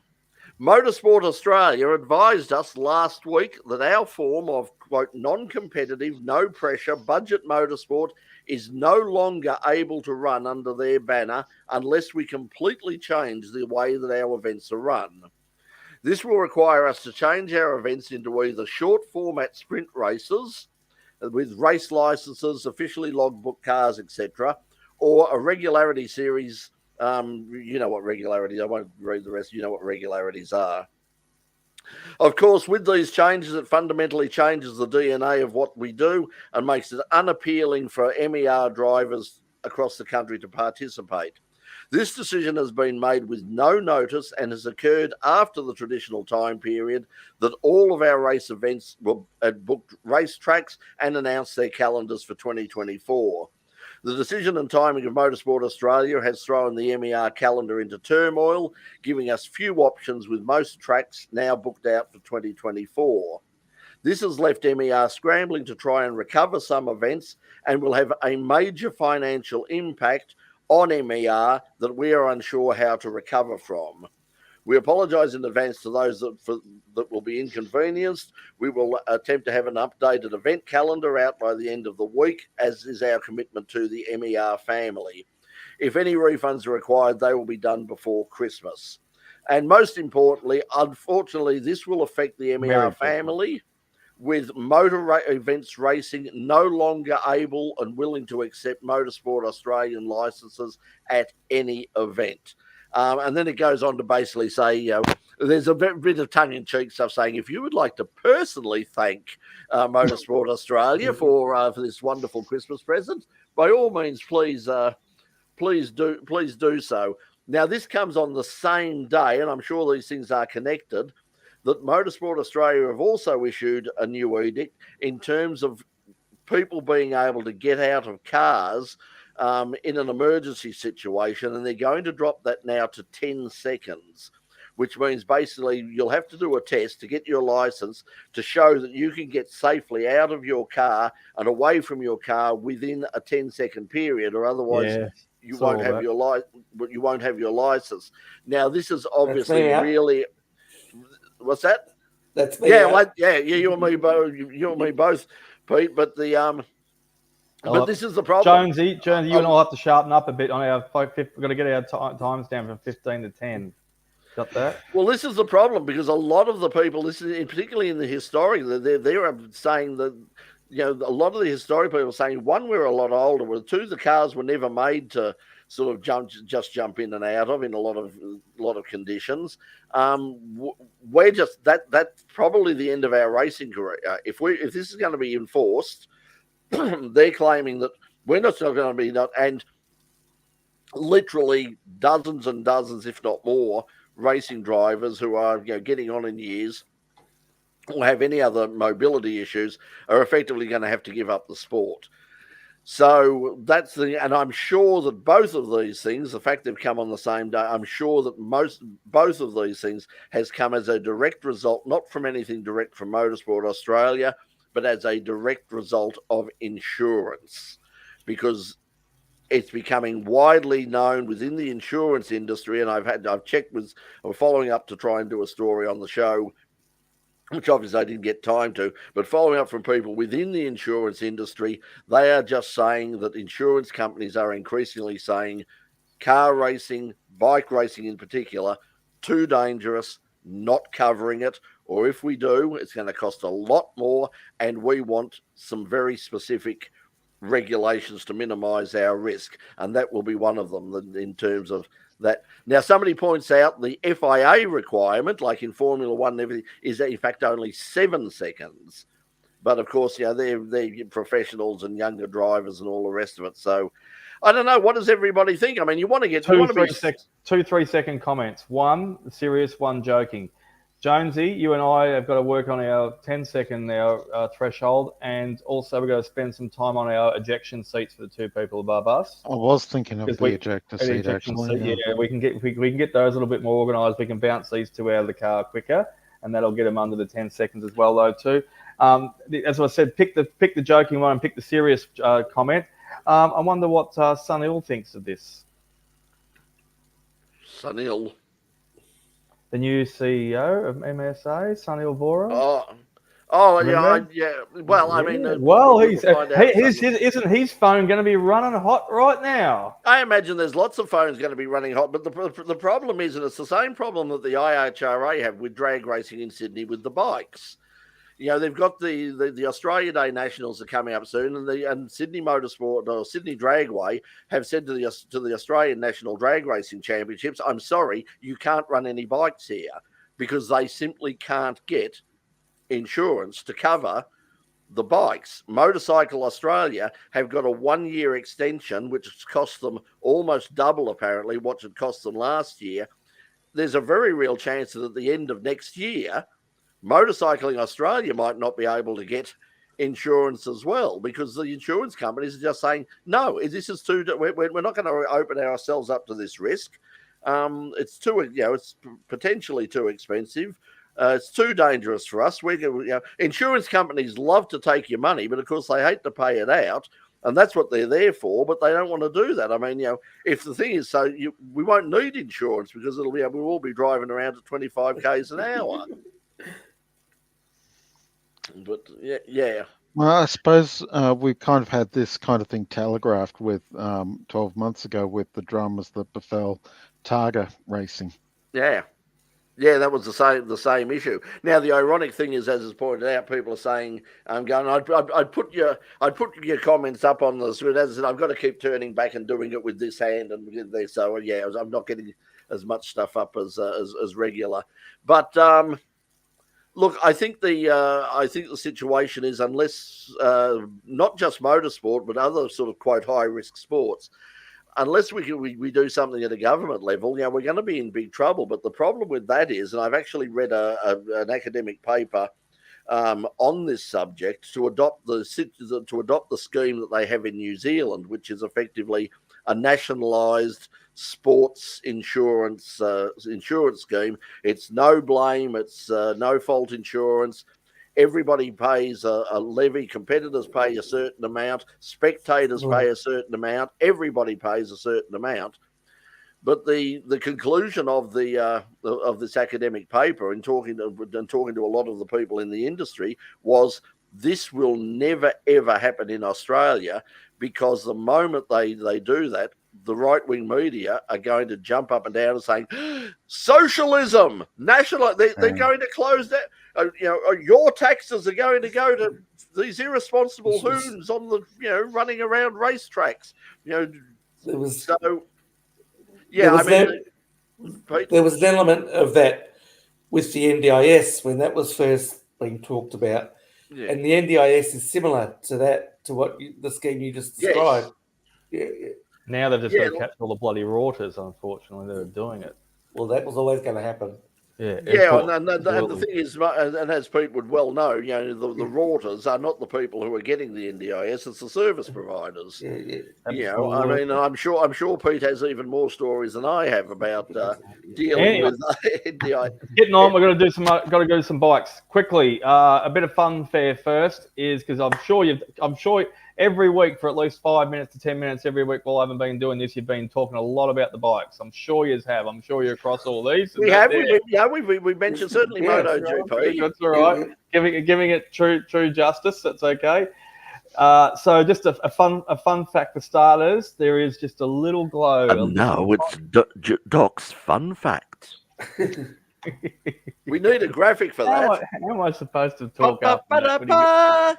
Motorsport Australia advised us last week that our form of, quote, non-competitive, no-pressure budget motorsport is no longer able to run under their banner unless we completely change the way that our events are run. This will require us to change our events into either short-format sprint races with race licenses, officially logbook cars, etc., or a regularity series. You know what regularity, I won't read the rest, you know what regularities are. Of course, with these changes, it fundamentally changes the DNA of what we do and makes it unappealing for MER drivers across the country to participate. This decision has been made with no notice and has occurred after the traditional time period that all of our race events had booked race tracks and announced their calendars for 2024. The decision and timing of Motorsport Australia has thrown the MER calendar into turmoil, giving us few options with most tracks now booked out for 2024. This has left MER scrambling to try and recover some events and will have a major financial impact on MER that we are unsure how to recover from. We apologise in advance to those that will be inconvenienced. We will attempt to have an updated event calendar out by the end of the week, as is our commitment to the MER family. If any refunds are required, they will be done before Christmas. And most importantly, unfortunately, this will affect the MER family. with events racing no longer able and willing to accept Motorsport Australian licenses at any event. And then it goes on to basically say, there's a bit of tongue-in-cheek stuff saying, if you would like to personally thank Motorsport Australia for this wonderful Christmas present, by all means, please do so. Now, this comes on the same day, and I'm sure these things are connected, that Motorsport Australia have also issued a new edict in terms of people being able to get out of cars in an emergency situation, and they're going to drop that now to 10 seconds, which means basically you'll have to do a test to get your license to show that you can get safely out of your car and away from your car within a 10-second period, or otherwise you won't have your license. Now, this is obviously really... What's that? That's me. You and me both, Pete. But but this is the problem. Jonesy, you and I will have to sharpen up a bit on our. We've got to get our times down from 15 to 10. Got that? Well, this is the problem, because a lot of the people, particularly in the historic, they're saying that, a lot of the historic people are saying, one, we're a lot older. Well, two, the cars were never made to sort of jump in and out of in a lot of conditions. We're just that's probably the end of our racing career. If this is going to be enforced, they're claiming that we're not going to be and literally dozens and dozens, if not more, racing drivers who are getting on in years or have any other mobility issues are effectively going to have to give up the sport. So and I'm sure that both of these things, the fact they've come on the same day, I'm sure that both of these things has come as a direct result, not from anything direct from Motorsport Australia, but as a direct result of insurance, because it's becoming widely known within the insurance industry. And I'm following up to try and do a story on the show, which obviously I didn't get time to, but following up from people within the insurance industry, they are just saying that insurance companies are increasingly saying car racing, bike racing in particular, too dangerous, not covering it, or if we do, it's going to cost a lot more, and we want some very specific regulations to minimize our risk, and that will be one of them in terms of that. Now, somebody points out the FIA requirement, like in Formula One and everything, is in fact only 7 seconds. But of course, they're professionals and younger drivers and all the rest of it. So I don't know. What does everybody think? I mean, you want to get 2-3 second comments. One serious, one joking. Jonesy, you and I have got to work on our 10-second threshold, and also we've got to spend some time on our ejection seats for the two people above us. I was thinking of the ejector seat, actually. Yeah, we can get those a little bit more organised. We can bounce these two out of the car quicker, and that'll get them under the 10 seconds as well, though, too. As I said, pick the joking one and pick the serious comment. I wonder what Sunil thinks of this. Sunil. The new CEO of MSA, Sunil Vora. Well, I mean, isn't his phone going to be running hot right now? I imagine there's lots of phones going to be running hot, but the problem is, and it's the same problem that the IHRA have with drag racing in Sydney with the bikes. They've got the Australia Day Nationals are coming up soon, and Sydney Motorsport or Sydney Dragway have said to the Australian National Drag Racing Championships, I'm sorry, you can't run any bikes here, because they simply can't get insurance to cover the bikes. Motorcycle Australia have got a 1-year extension, which has cost them almost double, apparently, what it cost them last year. There's a very real chance that at the end of next year, Motorcycling Australia might not be able to get insurance as well, because the insurance companies are just saying, no, this is we're not going to open ourselves up to this risk. It's it's potentially too expensive. It's too dangerous for us. Insurance companies love to take your money, but of course they hate to pay it out, and that's what they're there for. But they don't want to do that. I mean, if the thing is, we won't need insurance, because we'll all be driving around at 25 k's an hour. But yeah. Well, I suppose we kind of had this kind of thing telegraphed with 12 months ago with the dramas that befell Targa racing. Yeah. Yeah, that was the same issue. Now the ironic thing is, as is pointed out, people are saying, I'd put your comments up on the screen. As I said, I've got to keep turning back and doing it with this hand and with this. So yeah, I'm not getting as much stuff up as regular. But look, I think the situation is, unless not just motorsport but other sort of quote high risk sports, unless we do something at a government level, we're going to be in big trouble. But the problem with that is, and I've actually read an academic paper on this subject, to adopt the scheme that they have in New Zealand, which is effectively a nationalised sports insurance scheme. It's no blame, it's no fault insurance. Everybody pays a levy. Competitors pay a certain amount. Spectators pay a certain amount. Everybody pays a certain amount. But the conclusion of this academic paper, and talking to a lot of the people in the industry, was this will never ever happen in Australia, because the moment they do that, the right-wing media are going to jump up and down and saying socialism, national. They're going to close that. Your taxes are going to go to these irresponsible hoons on the running around racetracks. There was an element of that with the NDIS when that was first being talked about, and the NDIS is similar to that, to what the scheme you just described. Yes. Yeah. Now they've just got to catch all the bloody rauters. Unfortunately, they're doing it. Well, that was always going to happen. And the thing is, and as Pete would well know, the rauters are not the people who are getting the NDIS; it's the service providers. I'm sure Pete has even more stories than I have about dealing with NDIS. Getting on, we're going to do some bikes quickly. A bit of funfair first is, because I'm sure every week for at least 5 minutes to 10 minutes every week while I haven't been doing this, you've been talking a lot about the bikes. I'm sure you have. I'm sure you're across all these. We mentioned certainly MotoGP. That's all right. Giving it true justice. That's okay. So just a fun fact for starters. There is just a little glow. And now it's Doc's fun fact. We need a graphic for that. How am I supposed to talk after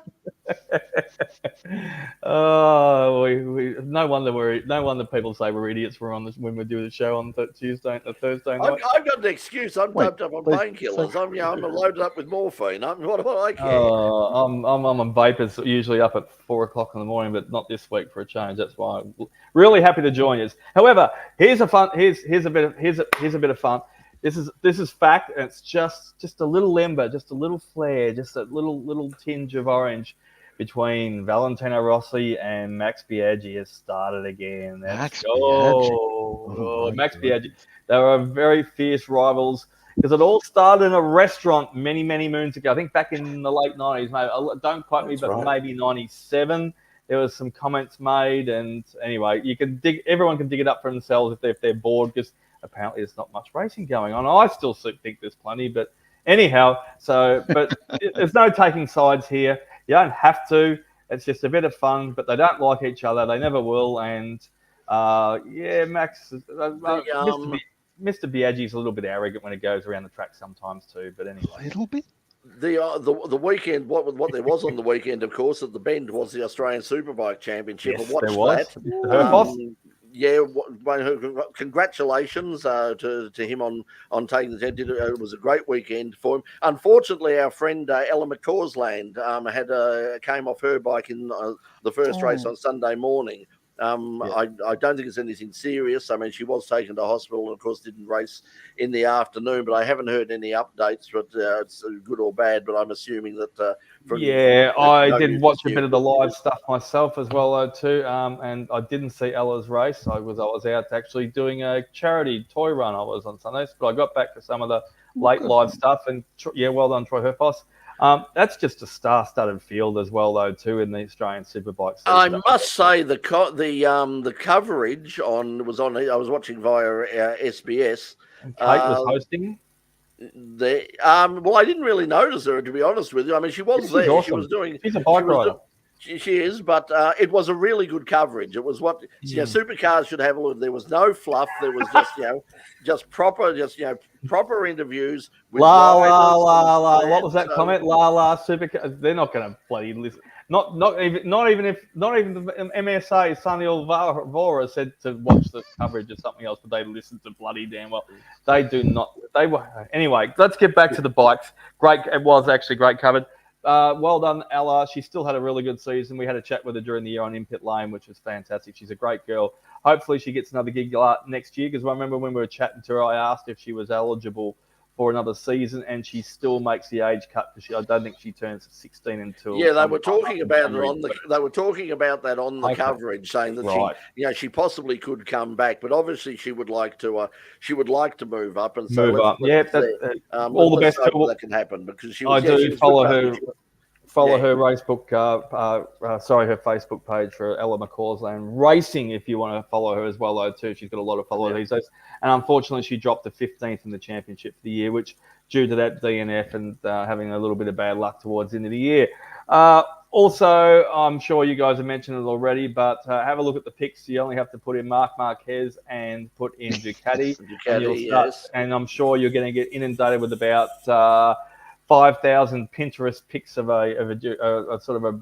no wonder people say we're idiots when we do the show on Tuesday and Thursday night. I've got an excuse. I'm doped up on painkillers. I'm loaded up with morphine. What do I care? I'm on vapors, usually up at 4 o'clock in the morning, but not this week for a change. That's why I'm really happy to join you. However, here's a bit of fun. This is fact, and it's just a little ember, just a little flare, just a little tinge of orange between Valentino Rossi and Max Biaggi has started again. Max Biaggi. They were very fierce rivals, because it all started in a restaurant many moons ago. I think back in the late 90s, maybe. Don't quote me, but maybe 97. There was some comments made, and anyway, everyone can dig it up for themselves if they're bored, because apparently there's not much racing going on. I still think there's plenty, but anyhow, but there's no taking sides here. You don't have to. It's just a bit of fun, but they don't like each other. They never will. And Max, Mr. Biaggi's a little bit arrogant when he goes around the track sometimes too. But anyway, a little bit. The weekend, what there was on the weekend, of course, at the Bend was the Australian Superbike Championship. Yes, I watched that. Congratulations to him on taking the test. It was a great weekend for him. Unfortunately, our friend Ella McCausland came off her bike in the first race on Sunday morning. I don't think it's anything serious. I mean, she was taken to hospital and, of course, didn't race in the afternoon, but I haven't heard any updates, but it's good or bad, but I'm assuming that... I did watch a bit of the live stuff myself as well, though, too, and I didn't see Ella's race. I was out actually doing a charity toy run. I was on Sundays, but I got back to some of the late live stuff, and, well done, Troy Herfoss. That's just a star-studded field as well, though, too, in the Australian Superbikes. I must say the coverage was on. I was watching via SBS. And Kate was hosting. Well, I didn't really notice her, to be honest with you. I mean, she was there. Awesome. She was doing. She's a bike rider. She is, but it was a really good coverage. It was what supercars should have a look. There was no fluff. There was just proper, proper interviews with riders. What was that comment? Supercar. They're not going to bloody listen. Not even the MSA Sunil Vora said to watch the coverage or something else, but they listened to bloody damn well. They do not. They were anyway. Let's get back to the bikes. Great. It was actually great covered. Well done, Ella. She still had a really good season. We had a chat with her during the year on In Pit Lane, which was fantastic. She's a great girl. Hopefully she gets another gig next year, because I remember when we were chatting to her, I asked if she was eligible for another season, and she still makes the age cut, because I don't think she turns 16 until. Yeah, they were talking about it on the. They were talking about that on the coverage, saying that she possibly could come back, but obviously she would like to. She would like to move up, and so all the best to that can happen, because she was. I do follow her. Follow her Facebook, her Facebook page for Ella McCausland Racing, if you want to follow her as well, though, too. She's got a lot of followers these days. And unfortunately, she dropped to 15th in the championship for the year, which, due to that DNF and having a little bit of bad luck towards the end of the year. Also, I'm sure you guys have mentioned it already, but have a look at the picks. You only have to put in Marc Marquez and put in Ducati. And I'm sure you're going to get inundated with about 5,000 Pinterest pics of a sort of a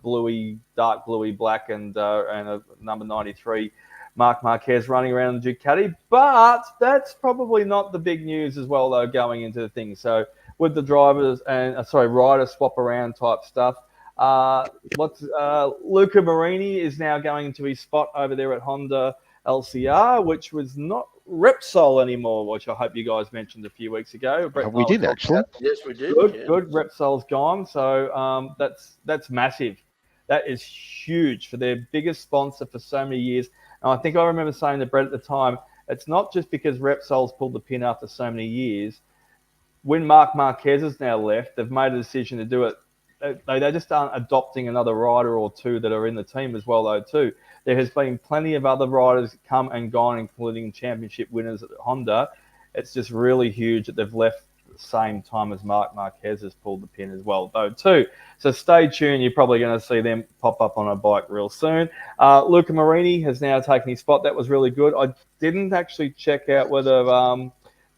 dark bluey black and a number 93 Marc Marquez running around the Ducati. But that's probably not the big news as well, though, going into the thing. So with the drivers and rider swap around type stuff, Luca Marini is now going into his spot over there at Honda LCR, which was not Repsol anymore, which I hope you guys mentioned a few weeks ago. We did, actually. Yes, we did. Good. Repsol's gone, so that's massive. That is huge for their biggest sponsor for so many years. And I think I remember saying to Brett at the time, it's not just because Repsol's pulled the pin after so many years. When Marc Marquez has now left, they've made a decision to do it. They just aren't adopting another rider or two that are in the team as well, though, too. There has been plenty of other riders come and gone, including championship winners at Honda. It's just really huge that they've left at the same time as Marc Marquez has pulled the pin as well, though, too. So stay tuned. You're probably going to see them pop up on a bike real soon. Luca Marini has now taken his spot. That was really good. I didn't actually check out whether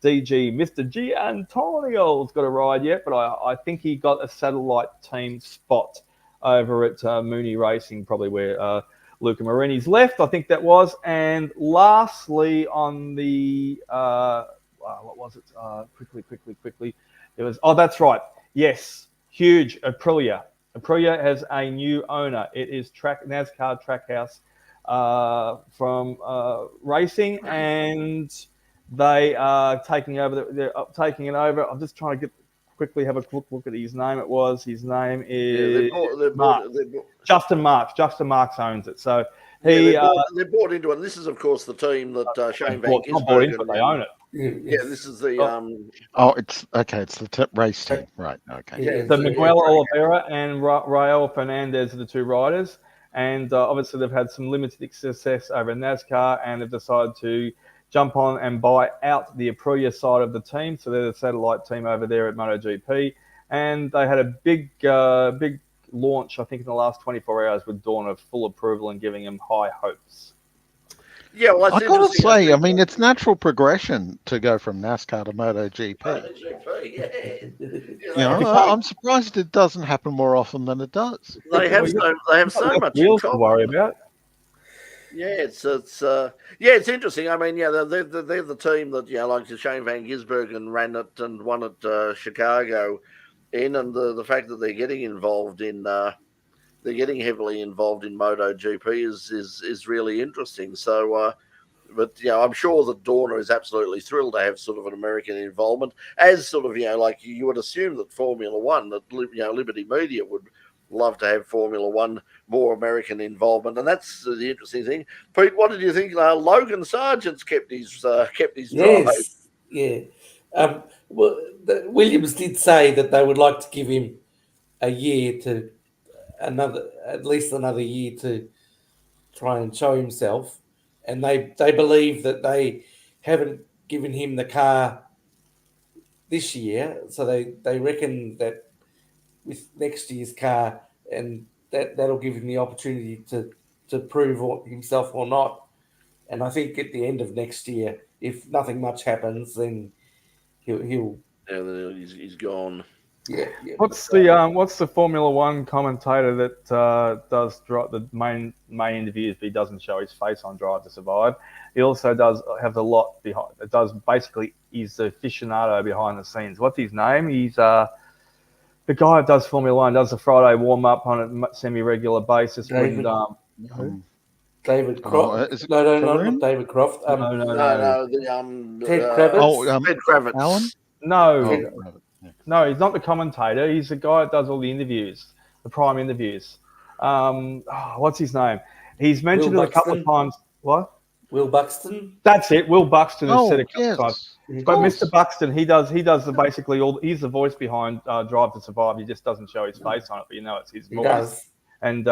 Mr. G. Antonio's got a ride yet, but I think he got a satellite team spot over at Mooney Racing, probably where Luca Marini's left, I think that was. And lastly, on the what was it? Quickly. There was. Oh, that's right. Yes, huge. Aprilia. Aprilia has a new owner. It is NASCAR Trackhouse from Racing, and they are taking over. They're taking it over. I'm just trying to quickly have a quick look at his name. His name is Justin Marks. Justin Marks owns it. So they're bought into it. And this is, of course, the team that Shane Van Gisbergen bought into, but they own it. Yeah, this is the. It's okay. It's the race team, right? Okay. Yeah, so Miguel Oliveira and Raul Fernandez are the two riders, and obviously they've had some limited success over NASCAR, and they've decided to jump on and buy out the Aprilia side of the team. So they're the satellite team over there at MotoGP. And they had a big launch, I think, in the last 24 hours with Dorna full approval and giving them high hopes. Yeah, well, I got to say, I mean, it's natural progression to go from NASCAR to MotoGP. I'm surprised it doesn't happen more often than it does. They have so much wheels to worry about. Yeah, it's interesting. I mean, they're the team that like Shane Van Gisbergen ran it and won at Chicago, and the fact that they're getting involved in they're getting heavily involved in MotoGP is really interesting. So, but I'm sure that Dorna is absolutely thrilled to have sort of an American involvement, as sort of like you would assume that Formula One, that Liberty Media would love to have Formula One more American involvement, and that's the interesting thing. Pete, what did you think? Logan Sargent's kept his drive. Yeah. Williams did say that they would like to give him at least another year to try and show himself, and they believe that they haven't given him the car this year, so they reckon that with next year's car and that'll give him the opportunity to prove himself or not. And I think at the end of next year, if nothing much happens, then he'll he's gone. Yeah. What's the Formula One commentator that does the main interviews, but he doesn't show his face on Drive to Survive? He also does have a lot behind. It does basically. He's the aficionado behind the scenes. What's his name? He's the guy that does Formula One. Does the Friday warm up on a semi-regular basis. David Croft. No, not David Croft. No. Ted Kravitz. Ted Kravitz. Alan? No, he's not the commentator. He's the guy that does all the interviews, the prime interviews. What's his name? He's mentioned it a couple of times. What? Will Buxton. That's it. Will Buxton has said a couple yes. of times. But Mr. Buxton, he does basically all. He's the voice behind Drive to Survive. He just doesn't show his face on it, but it's his voice. Does. And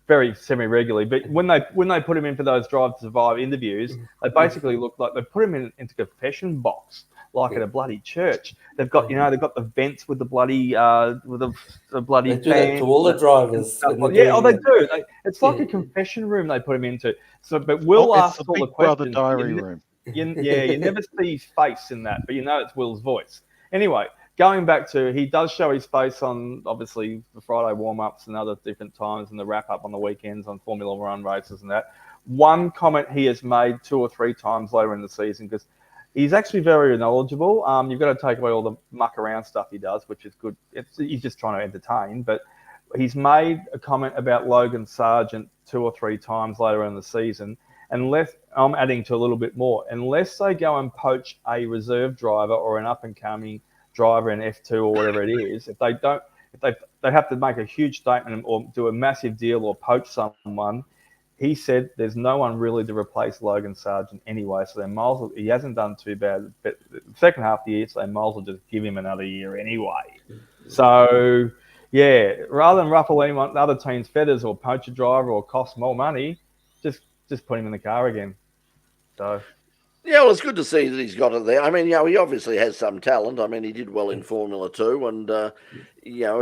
very semi-regularly. But when they put him in for those Drive to Survive interviews, they basically look like they put him into a confession box, like at a bloody church. They've got the vents with the bloody bloody. They do that to all the drivers. They do. It's like a confession room they put him into. So, but Will asks all the questions. Diary room. You never see his face in that, but it's Will's voice. Anyway, going back to, he does show his face on, obviously, the Friday warm-ups and other different times and the wrap-up on the weekends on Formula One races and that. One comment he has made 2 or 3 times later in the season, because he's actually very knowledgeable. You've got to take away all the muck-around stuff he does, which is good. He's just trying to entertain, but he's made a comment about Logan Sargent 2 or 3 times later in the season. I'm adding to a little bit more. Unless they go and poach a reserve driver or an up-and-coming driver in F2 or whatever it is, if they have to make a huge statement or do a massive deal or poach someone. He said there's no one really to replace Logan Sargent anyway, so they might as well, he hasn't done too bad. But the second half of the year, so they might as well just give him another year anyway. So, rather than ruffle anyone, other teams' feathers or poach a driver or cost more money, just put him in the car again. So. Yeah, well, it's good to see that he's got it there. I mean, he obviously has some talent. I mean, he did well in Formula 2, and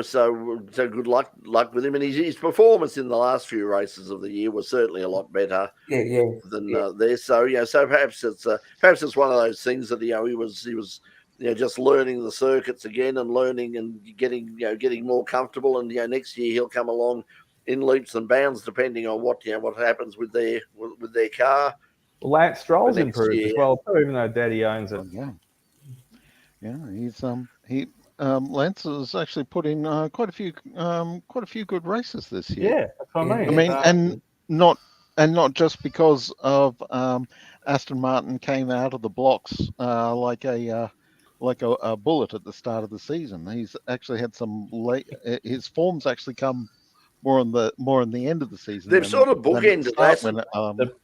so good luck with him. And his performance in the last few races of the year was certainly a lot better than there. So so perhaps it's one of those things that he was just learning the circuits again and learning and getting more comfortable. And next year he'll come along in leaps and bounds, depending on what happens with their car. Lance Stroll's improved as well too, even though Daddy owns it. He's Lance has actually put in quite a few good races this year. Yeah, that's what I mean. And not just because of Aston Martin came out of the blocks like a bullet at the start of the season. He's actually had some his form's actually come more in the end of the season. They've sort of bookended that.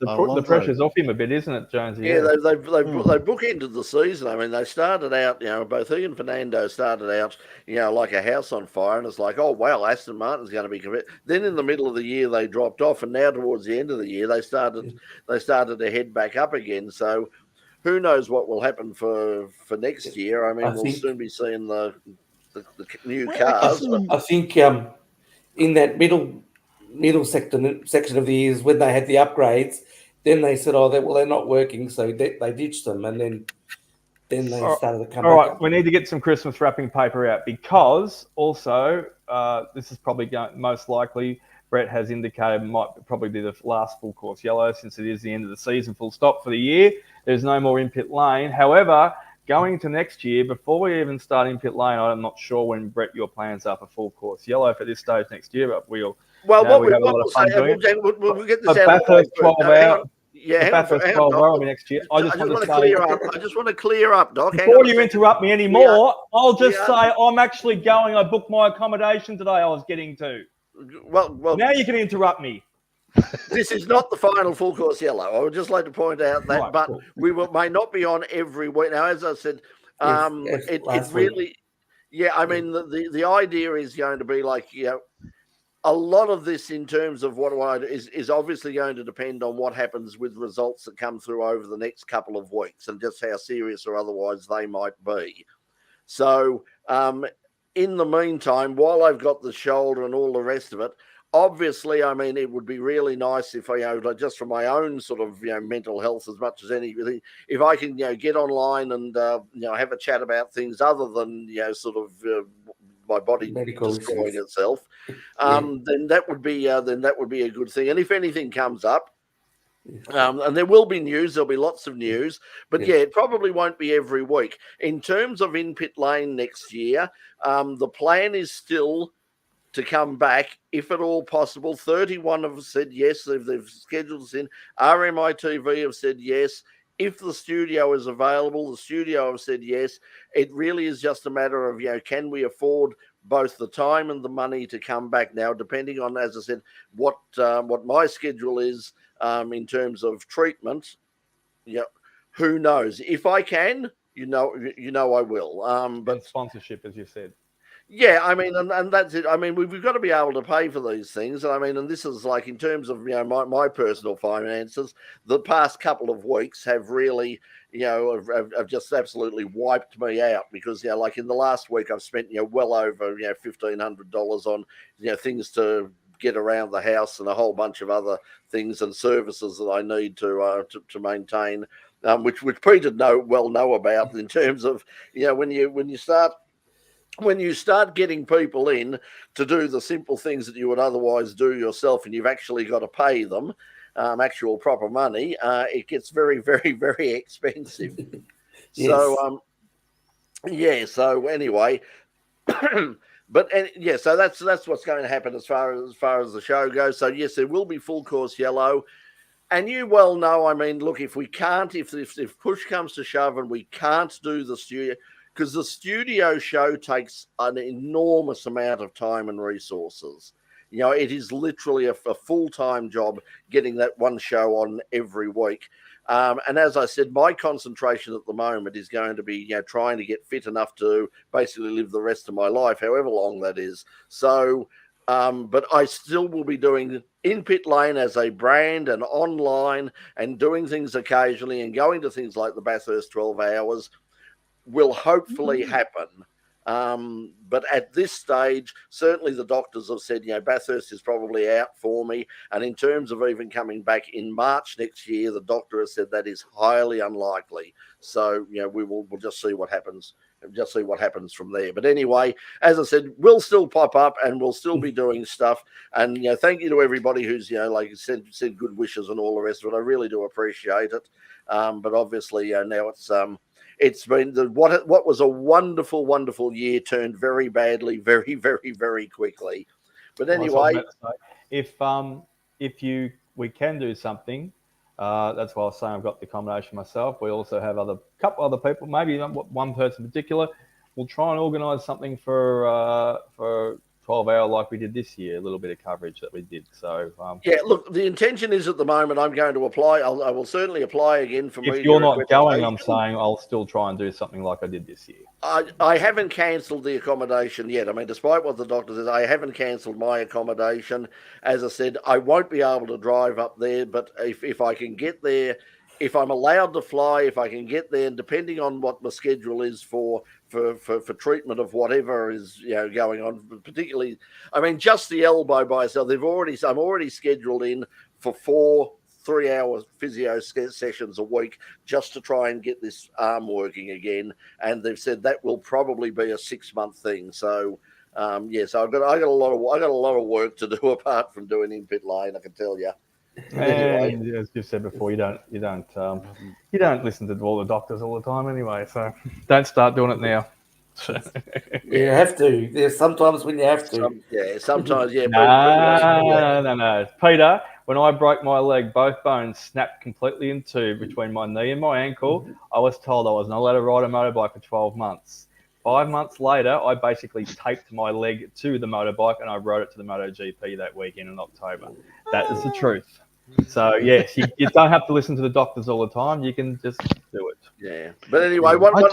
The pressure's off him a bit, isn't it, Jonesy? Yeah, they bookended the season. I mean, they started out, both he and Fernando started out, like a house on fire, and it's like, oh wow, Aston Martin's going to be convinced. Then in the middle of the year they dropped off, and now towards the end of the year they started to head back up again. So who knows what will happen for next year? I mean, we'll soon be seeing the new cars. I think. In that middle section of the years when they had the upgrades, then they said, they're not working, so they ditched them, and then they started to come back. All right, we need to get some Christmas wrapping paper out, because also this is probably most likely, Brett has indicated, might probably be the last full course yellow, since it is the end of the season, full stop for the year. There's no more in pit lane. However, going into next year, before we even start in pit lane, I'm not sure when, Brett, your plans are for full course yellow for this stage next year, but we'll get this out. Bathurst 12 hour. Bathurst 12 hour next year. I just want to clear up, Doc. Before you interrupt me anymore, I'll just say I'm actually going. I booked my accommodation today. I was getting to. Well, now you can interrupt me. This is not the final full course yellow. I would just like to point out that, right, but cool. We may not be on every week. Now, as I said, it really, I mean, the idea is going to be like, a lot of this in terms of what I do is obviously going to depend on what happens with results that come through over the next couple of weeks and just how serious or otherwise they might be. So, in the meantime, while I've got the shoulder and all the rest of it, obviously, I mean, it would be really nice if like just for my own sort of mental health as much as anything, if I can get online and have a chat about things other than sort of my body medical destroying issues. itself, then that would be a good thing. And if anything comes up. And there will be news. There'll be lots of news, but it probably won't be every week. In terms of In Pit Lane next year, the plan is still to come back, if at all possible. 31 have said yes. They've scheduled us in. RMITV have said yes. If the studio is available, the studio have said yes. It really is just a matter of, can we afford both the time and the money to come back now, depending on, as I said, what my schedule is in terms of treatment. Who knows? If I can, I will. But and sponsorship, as you said. Yeah, I mean, and that's it. I mean, we've got to be able to pay for these things. I mean, and this is like in terms of my personal finances, the past couple of weeks have really have just absolutely wiped me out because like in the last week I've spent well over $1,500 on things to get around the house and a whole bunch of other things and services that I need to maintain, which Peter know about in terms of when you start getting people in to do the simple things that you would otherwise do yourself, and you've actually got to pay them actual proper money, it gets very, very, very expensive. Yes. So, So anyway, so that's what's going to happen as far as the show goes. So yes, there will be full course yellow. And you well know, I mean, look, if we can't, if push comes to shove and we can't do the studio, because the studio show takes an enormous amount of time and resources. It is literally a full-time job getting that one show on every week. And as I said, my concentration at the moment is going to be, trying to get fit enough to basically live the rest of my life, however long that is. So, but I still will be doing In Pit Lane as a brand and online and doing things occasionally and going to things like the Bathurst 12 Hours will hopefully happen. But at this stage, certainly the doctors have said, Bathurst is probably out for me. And in terms of even coming back in March next year, the doctor has said that is highly unlikely. So, we'll just see what happens. Just see what happens from there. But anyway, as I said, we'll still pop up and we'll still be doing stuff. And thank you to everybody who's like you said good wishes and all the rest of it. I really do appreciate it. But obviously now it's been what was a wonderful, wonderful year turned very badly, very, very, very quickly. But anyway, if we can do something. That's why I was saying I've got the accommodation myself. We also have a couple other people, maybe one person in particular. We'll try and organise something for 12-hour like we did this year, a little bit of coverage that we did. So look, the intention is at the moment I'm going to apply. I will certainly apply again for if you're not going, I'm saying I'll still try and do something like I did this year. I haven't cancelled the accommodation yet. I mean, despite what the doctor says, I haven't cancelled my accommodation. As I said, I won't be able to drive up there, but if I can get there, if I'm allowed to fly, if I can get there, and depending on what my schedule is for treatment of whatever is going on, particularly, I mean, just the elbow by itself. I'm already scheduled in for 4 3-hour physio sessions a week just to try and get this arm working again, and they've said that will probably be a 6-month thing. So so I got a lot of work to do apart from doing In Pit Lane, I can tell you. Anyway. And as you've said before, you don't listen to all the doctors all the time anyway. So don't start doing it now. You have to. There's sometimes when you have to. Sometimes. No. Peter, when I broke my leg, both bones snapped completely in two between my knee and my ankle. I was told I was not allowed to ride a motorbike for 12 months. 5 months later, I basically taped my leg to the motorbike and I rode it to the MotoGP that weekend in October. That is the truth. So, yes, you don't have to listen to the doctors all the time. You can just do it. Yeah. But anyway, Mark?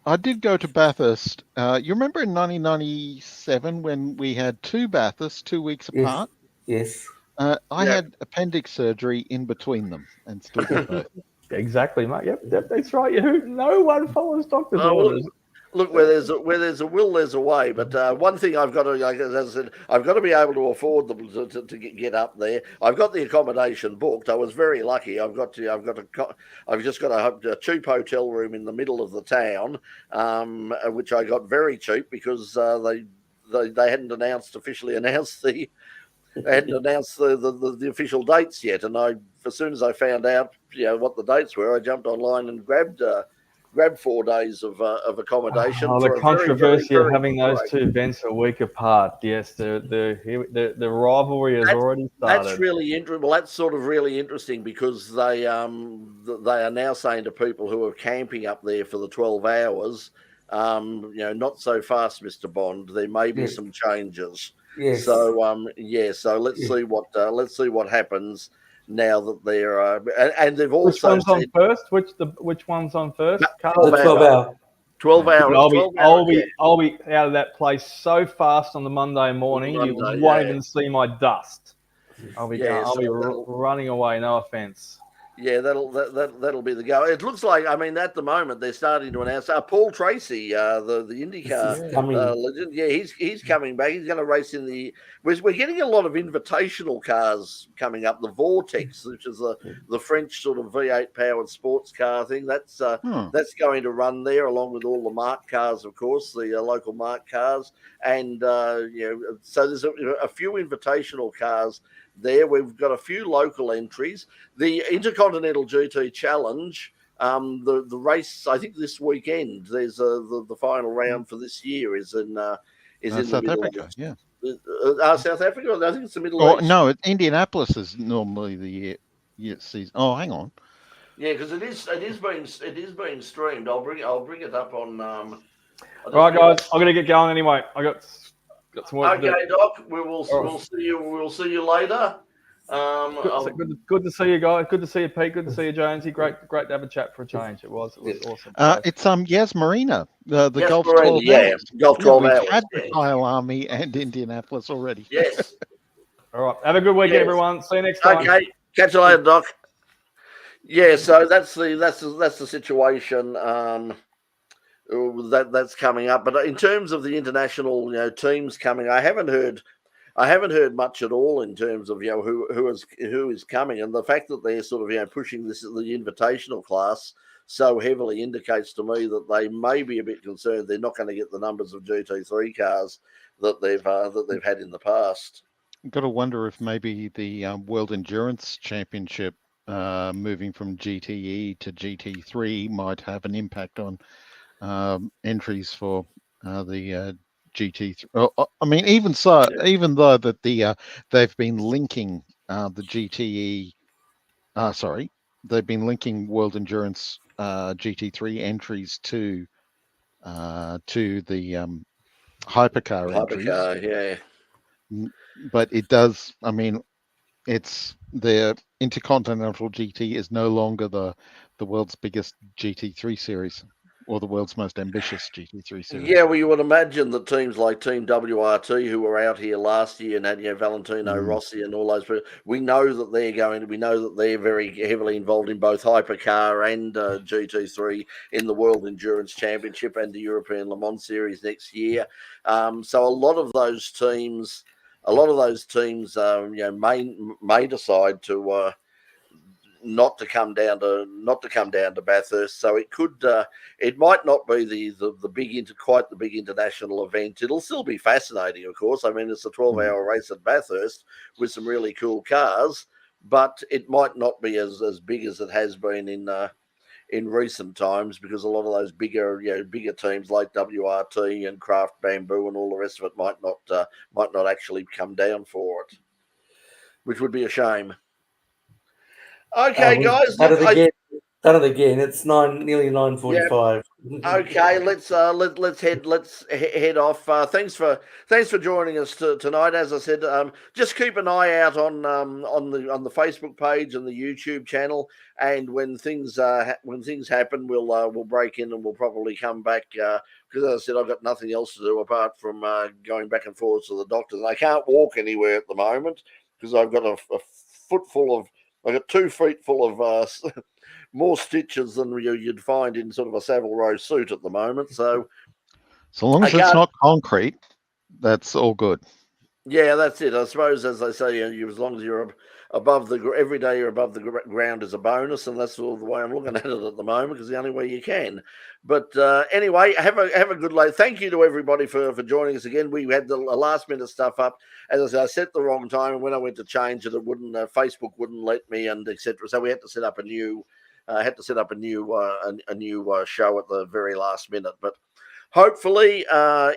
I did go to Bathurst. You remember in 1997 when we had 2 Bathursts 2 weeks apart? Yes. I had appendix surgery in between them and still did both. Exactly, mate. Yep, that's right. No one follows doctor's orders. Look, where there's a will, there's a way. But one thing I've got to, like, as I said, I've got to be able to afford them to get up there. I've got the accommodation booked. I was very lucky. I've just got a cheap hotel room in the middle of the town, which I got very cheap because they hadn't officially announced the official dates yet. And as soon as I found out, what the dates were, I jumped online and grabbed 4 days of accommodation. Oh, for the a very, controversy very, of having very those two events a week apart. Yes, the rivalry has already started. That's really interesting. Well, that's sort of really interesting because they are now saying to people who are camping up there for the 12 hours, not so fast, Mr. Bond. There may be some changes. Yes. So so let's see what happens now that they're and they've also which one's on first? Which one's on first? The 12 hour. 12 hours. I'll be out of that place so fast on the Monday morning. You won't even see my dust. I'll be running away. No offense. Yeah, that'll be the go. It looks like, at the moment they're starting to announce Paul Tracy, the IndyCar legend. Yeah, he's coming back. He's going to race in the. We're getting a lot of invitational cars coming up. The Vortex, which is the French sort of V8 powered sports car thing. That's going to run there along with all the marked cars, of course, the local marked cars, and so there's a few invitational cars there. We've got a few local entries. The Intercontinental GT Challenge, the race, I think this weekend, there's the final round for this year is in South Africa. Yeah. South Africa. I think it's the Middle East. No, Indianapolis is normally the year season. Oh, hang on. Yeah, because it is being streamed. I'll bring it up on. All right, guys, I'm gonna get going anyway. I got some work to do. Okay, Doc. We'll see you. We'll see you later. Good to see you guys. Good to see you, Pete. Good to see you, Jonesy. Great to have a chat for a change. It was awesome. It's Yas Marina, the Yas Golf Marina, 12 hours. Golf 12 hours. We've had the Kyle Army and Indianapolis already. Yes. All right. Have a good weekend, everyone. See you next time. Okay. Catch you later, Doc. Yeah. So that's the situation. That's coming up. But in terms of the international, teams coming, I haven't heard much at all in terms of who is coming, and the fact that they're sort of pushing the invitational class so heavily indicates to me that they may be a bit concerned they're not going to get the numbers of GT3 cars that they've had in the past. I've got to wonder if maybe the World Endurance Championship moving from GTE to GT3 might have an impact on entries for the GT3. Even though that they've been linking the GTE, they've been linking World Endurance GT3 entries to the hypercar entries. Yeah. But it does. It's the Intercontinental GT is no longer the world's biggest GT3 series, or the world's most ambitious GT3 series. Yeah, well, you would imagine that teams like Team WRT, who were out here last year and had Valentino Rossi and all those, we know that they're very heavily involved in both hypercar and GT3 in the World Endurance Championship and the European Le Mans Series next year. So a lot of those teams, may decide to. Not to come down to Bathurst, so it might not be quite the big international event. It'll still be fascinating, of course. It's a 12-hour race at Bathurst with some really cool cars, but it might not be as big as it has been in recent times, because a lot of those bigger teams like WRT and Craft Bamboo and all the rest of it might not actually come down for it, which would be a shame. Okay, guys. Done it again. It's nearly 9:45. Yeah. Okay, let's head off. Thanks for joining us tonight. As I said, just keep an eye out on the Facebook page and the YouTube channel. And when things happen, we'll break in and we'll probably come back. Because as I said, I've got nothing else to do apart from going back and forwards to the doctors. And I can't walk anywhere at the moment because I've got a foot full of. I got 2 feet full of more stitches than you'd find in sort of a Savile Row suit at the moment. So So long as it's not concrete, that's all good. Yeah, that's it. I suppose, as they say, as long as you're above every day you're above the ground is a bonus, and that's all the way I'm looking at it at the moment, because the only way you can. But anyway, have a good day. Thank you to everybody for joining us again. We had the last minute stuff up. As I said, I set the wrong time, and when I went to change it, it wouldn't. Facebook wouldn't let me, and etc. So we had to set up a new. A new show at the very last minute, but. Hopefully,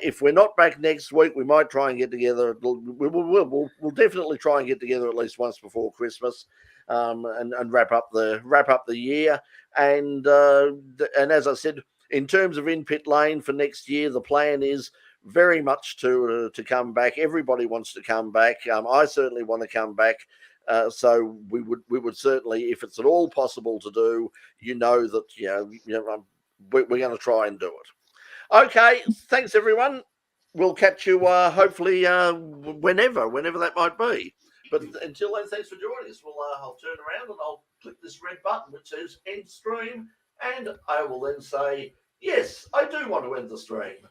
if we're not back next week, we might try and get together. We'll definitely try and get together at least once before Christmas, and wrap up the year. And as I said, in terms of In Pit Lane for next year, the plan is very much to come back. Everybody wants to come back. I certainly want to come back. So we would certainly, if it's at all possible to do, that we're going to try and do it. Okay, thanks everyone. We'll catch you hopefully whenever that might be. But until then, thanks for joining us. I'll turn around and I'll click this red button which says end stream, and I will then say, yes, I do want to end the stream.